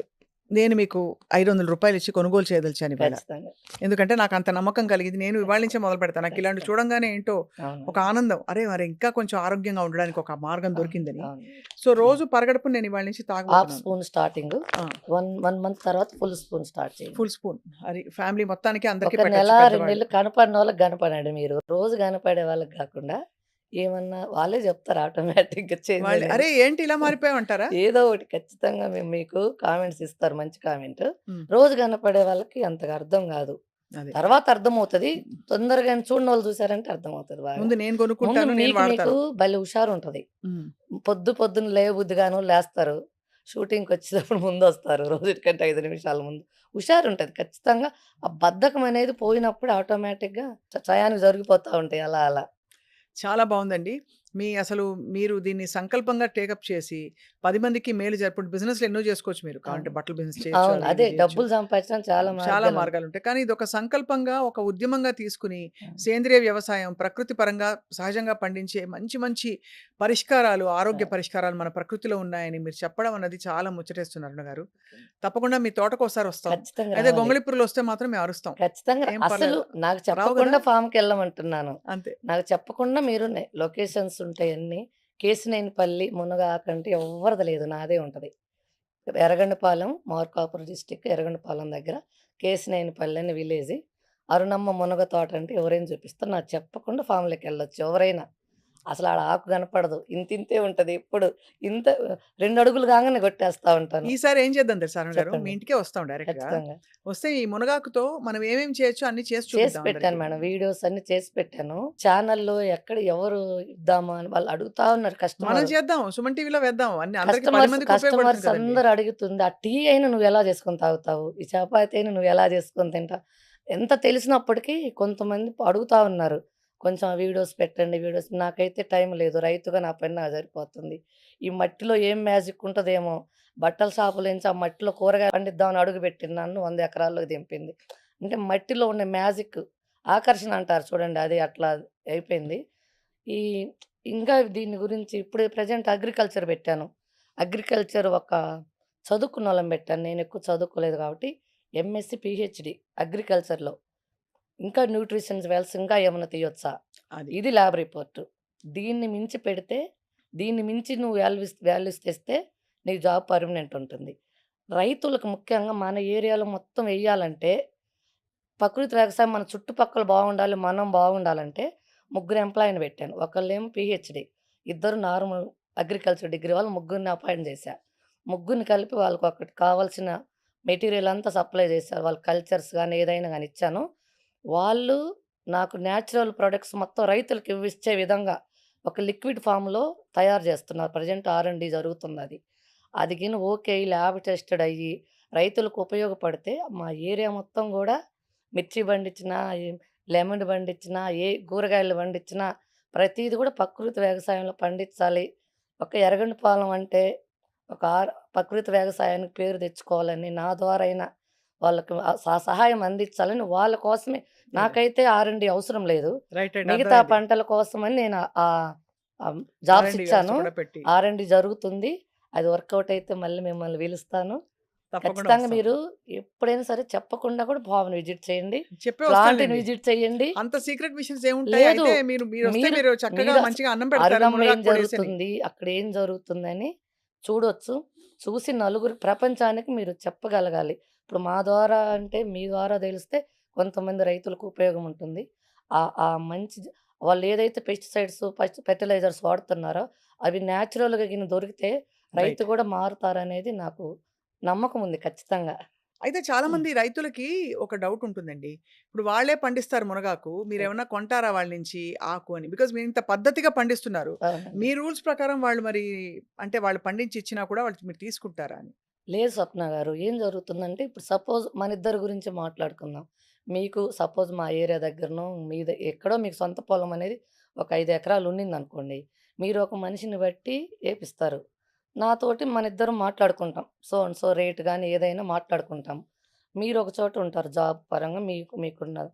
నేను మీకు రూ. 500 ఇచ్చి కొనుగోలు చేయదలిచాను ఇవాళ. ఖచ్చితంగా. ఎందుకంటే నాకంత నమ్మకం కలిగింది. నేను ఇవాళ నుంచే ఖచ్చితంగా. మొదలుపెడతాను. నాకిలాంటివి ఖచ్చితంగా. చూడంగానే ఏంటో అవును. ఒక ఆనందం. అరే! మరి ఇంకా కొంచెం ఆరోగ్యంగా ఉండడానికి ఒక మార్గం అవును. దొరికిందని. అవును. సో, రోజు పరగడుపున నేను ఇవాళ నుంచి హాఫ్ తాగబోతున్నాను. Spoon starting. ఆ! 1 మంత్ తర్వాత ఫుల్ స్పూన్ స్టార్ట్ చేయండి. Full spoon. అది ఫ్యామిలీ మొత్తానికి అందరికీ ఒక నెల, పెట్టొచ్చు 2 పెద్దవాళ్ళు. నెలలు కనపడినోళ్ళకి కనపడండి మీరు. రోజు కనపడే వాళ్ళకి గాకుండా, ఏమన్నా వాళ్ళే చెప్తారు ఆటోమేటిక్‌గా చేంజ్ వాళ్ళు అనేది. "అరే! ఏంటి ఇలా మారిపోయావంటారా?" ఏదో ఒకటి ఖచ్చితంగా మీకు కామెంట్స్ ఇస్తారు మంచి కామెంట్. హ్మ్. రోజు కనపడే వాళ్ళకి అంతగా అర్థం గాదు. అదే. తర్వాత అర్థమవుతది. తొందరగా చూడనోళ్ళు చూసారంటే అర్థమవుతది బాగా. ముందు నేను ముందు కొనుక్కుంటాను. నేను మీకు వాడతాను. భలే హుషారుంటది. హ్మ్. పొద్దున్న లేవబుద్దిగాను లేస్తారు. షూటింగ్‌కొచ్చేటప్పుడు ముందొస్తారు. రోజుటికంటే 5 నిమిషాల ముందు. హుషారుంటది. ఖచ్చితంగా ఆ బద్ధకం అనేది పోయినప్పుడు ఆటోమేటిక్‌గా టయానికి జరిగిపోతా ఉంటాయి అలా అలా. చాలా బావుందండి. అసలు మీరు దీన్ని సంకల్పంగా టేకప్ చేసి 10 మందికి మేలు ఇప్పుడు బిజినెస్‌లు ఎన్నో చేసుకోవచ్చు మీరు. కావాలంటే అవును. బట్టల బిజినెస్ చేయొచ్చు. అవును. అవి అదే ఇవి చేయొచ్చు. డబ్బులు సంపాదించడానికి చాలా చాలా మార్గాలుంటాయి. మార్గాలుంటాయి. కానీ ఇదొక సంకల్పంగా, ఒక ఉద్యమంగా తీసుకొని అవును. సేంద్రియ వ్యవసాయం, ప్రకృతి పరంగా సహజంగా పండించే మంచి మంచి పరిష్కారాలు, ఆరోగ్య అవును. పరిష్కారాలు మన ప్రకృతిలో ఉన్నాయని మీరు చెప్పడం అన్నది చాలా ముచ్చటేస్తుంది అరుణ గారు. తప్పకుండా మీ తోటకోసారి వస్తాం. ఖచ్చితంగా అయితే రావాలి. గొంగళి పురుగులొస్తే మాత్రం మేము అరుస్తాం. ఖచ్చితంగా ఏం అసలు పర్లేదు. నాకు రావు గదా! చెప్పకుండా ఫామ్‌కెళ్ళమంటున్నాను. అంతే. నాకు చెప్పకుండా మీరు లొకేషన్స్ ఉంటాయన్నీ. కేశినేనిపల్లి, మునగాకంటే ఎవ్వరిది లేదు. నాదే ఉంటది. ఎర్రగొండపాలెం, మార్కాపురం డిస్ట్రిక్ట్ ఎర్రగొండపాలెం దగ్గర కేశినేనిపల్లి అని విలేజి. అరుణమ్మ మునగ తోట అంటే ఎవరైనా చూపిస్తారు. నాకు చెప్పకుండా ఫామ్‌లోకెళ్ళొచ్చు ఎవరైనా. అసలాడ ఆకు కనపడదు. ఇంతింతే ఉంటది ఎప్పుడు. ఇంత 2 అడుగులు కాంగానే కొట్టేస్తా ఉంటాను. ఈసారి ఏం చేద్దాం తెలుసా అరుణ్ గారు? మీ చెప్పండి. ఇంటికే వస్తాం డైరెక్ట్‌గా. ఖచ్చితంగా. వస్తే ఈ మునగాకుతో మనం ఏమేమి చేయొచ్చో అన్నీ చేసి చేసి చూపిద్దాం పెట్టాను అందరికి. మేడం. వీడియోస్ అన్నీ చేసి పెట్టాను. ఛానల్‌లో ఎవరు ఇద్దామా అని వాళ్ళు అడుగుతా ఉన్నారు మనం కస్టమర్. చేద్దాం. సుమన్ టీవీలో వేద్దాం. అందరికి 10 మందికి ఉపయోగపడుతుంది కస్టమర్స్ కదండీ! అందరూ అడుగుతుంది. ఆ టీ అయినా నువ్వెలా చేసుకొని తాగుతావు? ఈ చపాతీ అయినా నువ్వెలా చేసుకొని తింటావు? ఎంత తెలిసినప్పటికీ కొంతమంది అడుగుతా ఉన్నారు. కొంచెం వీడియోస్ పెట్టండి వీడియోస్. నాకైతే టైం లేదు. రైతుగా నా పని నాకు సరిపోతుంది. ఈ మట్టిలో ఏం మ్యాజిక్ ఉంటదేమో! బట్టల షాపులో నుంచి ఆ మట్టిలో కూరగాయలు పండిద్దామని అడుగుపెట్టింది నన్ను 100 ఎకరాల్లోకి దింపింది. అంటే మట్టిలో ఉండే మ్యాజిక్ ఆకర్షణ అంటారు చూడండి. అది అట్లా అయిపోయింది. ఈ ఇంకా దీని గురించి ఇప్పుడు ప్రెజెంట్ అగ్రికల్చర్ పెట్టాను. అగ్రికల్చర్ ఒక చదువుకున్నోళ్ళని పెట్టాను. నేనెక్కువ చదువుకోలేదు కాబట్టి ఎంఎస్‌సి, పీహెచ్‌డీ అగ్రికల్చర్‌లో. ఇంకా న్యూట్రిషన్స్ వెల్స్ ఇంకా ఏమన్నా తీయొచ్చా? అది. ఇది ల్యాబ్ రిపోర్ట్. దీన్ని మించి పెడితే, దీన్ని మించి నువ్వు వాల్యూస్ తెస్తే నీకు జాబ్ పర్మనెంట్ ఉంటుంది. రైతులకు ముఖ్యంగా మన ఏరియాలో మొత్తం ఎయ్యాలంటే ప్రకృతి వ్యవసాయం మన చుట్టుపక్కల బాగుండాలి. మనం బాగుండాలంటే ముగ్గురు ఎంప్లాయీని పెట్టాను. ఒకళ్ళేమో పీహెచ్‌డీ. ఇద్దరు నార్మల్ అగ్రికల్చర్ డిగ్రీ వాళ్ళు ముగ్గురిని అపాయింట్ చేశా. ముగ్గురిని కలిపి వాళ్ళకొకటి కావాల్సిన మెటీరియల్ అంతా సప్లై చేశారు. వాళ్ళ కల్చర్స్ గాని, ఏదైనా గాని ఇచ్చాను. వాళ్ళు నాకు నేచురల్ ప్రొడక్ట్స్ మొత్తం రైతులకి ఇచ్చే విధంగా ఒక లిక్విడ్ ఫార్మ్‌లో తయారు చేస్తున్నారు. ప్రెజెంట్ ఆర్&డి జరుగుతుందది. అది గిన ఓకే. ల్యాబ్ టెస్టెడ్ అయ్యి రైతులకు ఉపయోగపడితే మా ఏరియా మొత్తం గూడా మిర్చి పండించినా, లెమన్ పండించినా, ఏ కూరగాయలు పండించినా ప్రతీది గూడా ప్రకృతి వ్యవసాయంలో పండించాలి. ఒక ఎర్రగొండపాలెం అంటే ఒక ప్రకృతి వ్యవసాయానికి పేరు తెచ్చుకోవాలని, నా ద్వారా అయినా వాళ్ళకి సహాయం అందించాలని వాళ్ళ కోసమే. యాహ్! నాకైతే ఆర్&డి అవసరం లేదు. రైట్. మిగతా అర్థమైంది. పంటల కోసమని నేను జాబ్స్ ఆర్&డి వ్యవస్థ ఇచ్చాను. కూడా పెట్టి. ఆర్&డి జరుగుతుంది. అది వర్కౌట్ అయితే మళ్ళీ మిమ్మల్ని పిలుస్తాను. తప్పకుండా ఖచ్చితంగా వస్తాం. మీరు ఎప్పుడైనా సరే చెప్పకుండా కూడా ఫామ్‌ని విజిట్ చేయండి. చెప్పే ప్లాంట్‌ని వస్తానులెండి. విజిట్ చేయండి. అంత సీక్రెట్ మిషన్స్ ఏముంటాయి? లేదు. అయితే మీరొస్తే మీరు మీరు చక్కగా మీరు మంచిగా అన్నం పెడతారు అరుణమ్మ ఏం మునగాకు పొడేసని. జరుగుతుంది, అక్కడ ఏం జరుగుతుందని చూడొచ్చు. చూసి నలుగురు ప్రపంచానికి మీరు చెప్పగలగాలి. ఇప్పుడు మా ద్వారా అంటే మీ ద్వారా తెలిస్తే కొంతమంది రైతులకు ఉపయోగం ఉంటుంది. ఆ మంచి వాళ్ళు ఏదైతే పెస్టిసైడ్స్, ఫెర్టిలైజర్స్ వాడుతున్నారో అవి నేచురల్‌గా గిన దొరికితే రైతు రైట్. కూడా మారుతారనేది నాకు నమ్మకం ఉంది ఖచ్చితంగా. అయితే హ్మ్. చాలామంది రైతులకి ఒక డౌట్ ఉంటుందండి. ఇప్పుడు వాళ్ళే పండిస్తారు మునగాకు. హ్మ్. మీరేమన్నా కొంటారా వాళ్ళ నుంచి ఆకు అని? బికాజ్ మీరింత పద్ధతిగా పండిస్తున్నారు. అవునండి. మీ రూల్స్ ప్రకారం వాళ్ళు మరి అంటే వాళ్ళు పండించి ఇచ్చినా కూడా వాళ్ళు మీరు తీసుకుంటారా అని? లేదు స్వప్న గారు. ఏం జరుగుతుందంటే ఇప్పుడు సపోజ్ మనిద్దరి గురించి మాట్లాడుకుందాం. మీకు సపోజ్ మా ఏరియా దగ్గరనో ఎక్కడో మీకు సొంత పొలం అనేది ఒక 5 ఎకరాలు ఉండిందనుకోండి. మీరు ఒక మనిషిని బట్టి ఏపిస్తారు. నాతోటి మనిద్దరం మాట్లాడుకుంటాం. సో అండ్ సో రేట్ గాని ఏదైనా మాట్లాడుకుంటాం. మీరు ఒక చోట ఉంటారు జాబ్ పరంగా మీకున్నది.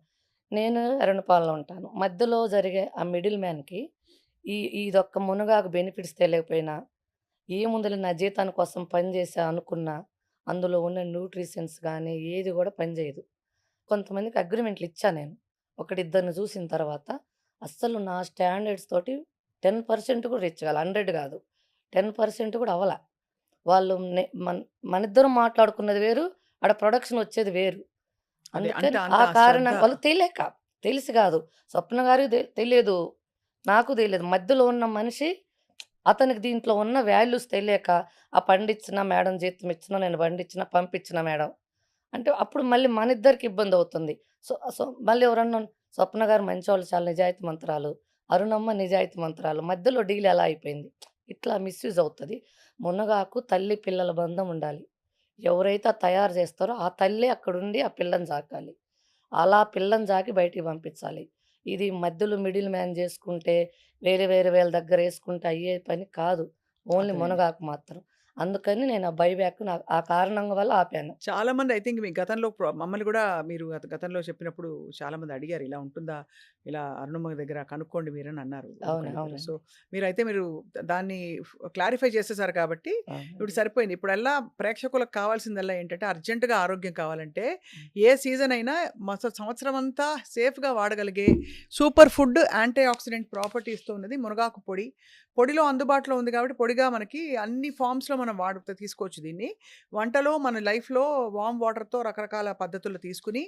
నేను ఎర్రనపాలెంలో ఉంటాను. మధ్యలో జరిగే ఆ మిడిల్ మ్యాన్‌కి ఇదొక్క మునగాకు బెనిఫిట్స్ తెలియకపోయినా ఏముందిలే నా జీతాని కోసం పని చేశా అనుకున్నా, అందులో ఉన్న న్యూట్రిషన్స్ గానీ, ఏది గూడా పనిజేయదు. కొంతమందికి అగ్రీమెంట్లు ఇచ్చా నేను. ఒకడిద్దరిని చూసిన తర్వాత, అస్సలు నా స్టాండర్డ్స్ తోటి 10% కూడా రీచ్ కాలే. 100 గాదు. 10% కూడా అవ్వల. వాళ్ళు మనిద్దరం మాట్లాడుకున్నది వేరు, ఆడ ప్రొడక్షన్ వచ్చేది వేరు. అదే అంటే అందుకని అంత ఆ శ్రద్ధ. కారణం వాళ్ళకి తెలియక, తెలిసి గాదు. స్వప్న గారికి తెలియదు. నాకు తెలీదు. మధ్యలో ఉన్న మనిషి అతనికి దీంట్లో ఉన్న వాల్యూస్ తెలియక, పండించిన మేడం జీతం ఇచ్చినా, నేను పండించిన పంపించిన మేడం. అంటే అప్పుడు మళ్ళీ మనిద్దరికి ఇబ్బందవుతుంది. సో సో మళ్ళీ ఎవరన్నా స్వప్న గారు మంచోళ్ళు చాలా నిజాయితీమంతురాలు. అరుణమ్మ నిజాయితీమంతురాలు. మధ్యలో డీల్ ఎలా అయిపోయింది. ఇట్లా మిస్‌యూజ్ అవుతది. మునగాకు తల్లి పిల్లల బంధం ఉండాలి. ఎవరైతే తయారు చేస్తారో ఆ తల్లే అక్కడుండి ఆ పిల్లని సాకాలి. అలా పిల్లని సాకి బయటికి పంపించాలి. ఇది మధ్యలో మిడిల్ మ్యాన్ చేసుకుంటే వేరే వేరే వాళ్ళ దగ్గరేసుకుంటే అయ్యే పని కాదు. ఓన్లీ అర్థమైంది. మునగాకు మాత్రం. అందుకని నేను ఆ బైబ్యాక్ ఆ కారణం వల్ల ఆపాను. చాలామంది ఐ థింక్ మీ గతంలో మమ్మల్ని గూడా మీరు గతంలో చెప్పినప్పుడు చాలామంది అడిగారు. ఇలా ఉంటుందా? ఇలా అరుణమ్మ దగ్గర కనుక్కోండి మీరని అన్నారు ఒకళ్ళిద్దరు. సో, అవునండి. మీరు దాన్ని క్లారిఫై చేసేసారు కాబట్టి ఇప్పుడు అవునండి. సరిపోయింది. ఇప్పుడల్లా ప్రేక్షకులకు కావాల్సిందల్లా ఏంటంటే అర్జెంట్‌గా ఆరోగ్యం కావాలంటే హ్మ్. ఏ సీజన్ అయినా సంవత్సరం అంతా సేఫ్‌గా వాడగలిగే సూపర్ ఫుడ్ యాంటీ ఆక్సిడెంట్ ప్రాపర్టీస్‌తో ఉన్నది మునగాకు పొడి. పొడిలో అందుబాటులో ఉంది కాబట్టి పొడిగా మనకి అన్ని ఫార్మ్స్‌లో మనం తీసుకోవచ్చు దీన్ని. వంటలో మన లైఫ్‌లో వార్మ్ వాటర్‌తో రకరకాల పద్ధతుల్లో తీసుకొని,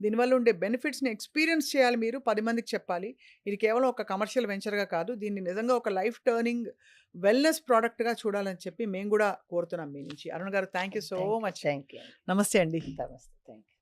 దీనివల్ల ఉండే బెనిఫిట్స్‌ని ఎక్స్‌పీరియన్స్ చేయాలి మీరు. 10 మందికి చెప్పాలి. ఇది కేవలం ఒక కమర్షియల్ వెంచర్‌గా కాదు. దీన్ని నిజంగా ఒక లైఫ్ టర్నింగ్ వెల్‌నెస్ ప్రొడక్ట్‌గా చూడాలని చెప్పి మేము గూడా కోరుతున్నాం మీ నుంచి. అరుణ్ గారు thank you so thank you. Much. Thank you అండి. నమస్తే అండి. నమస్తే. Thank you.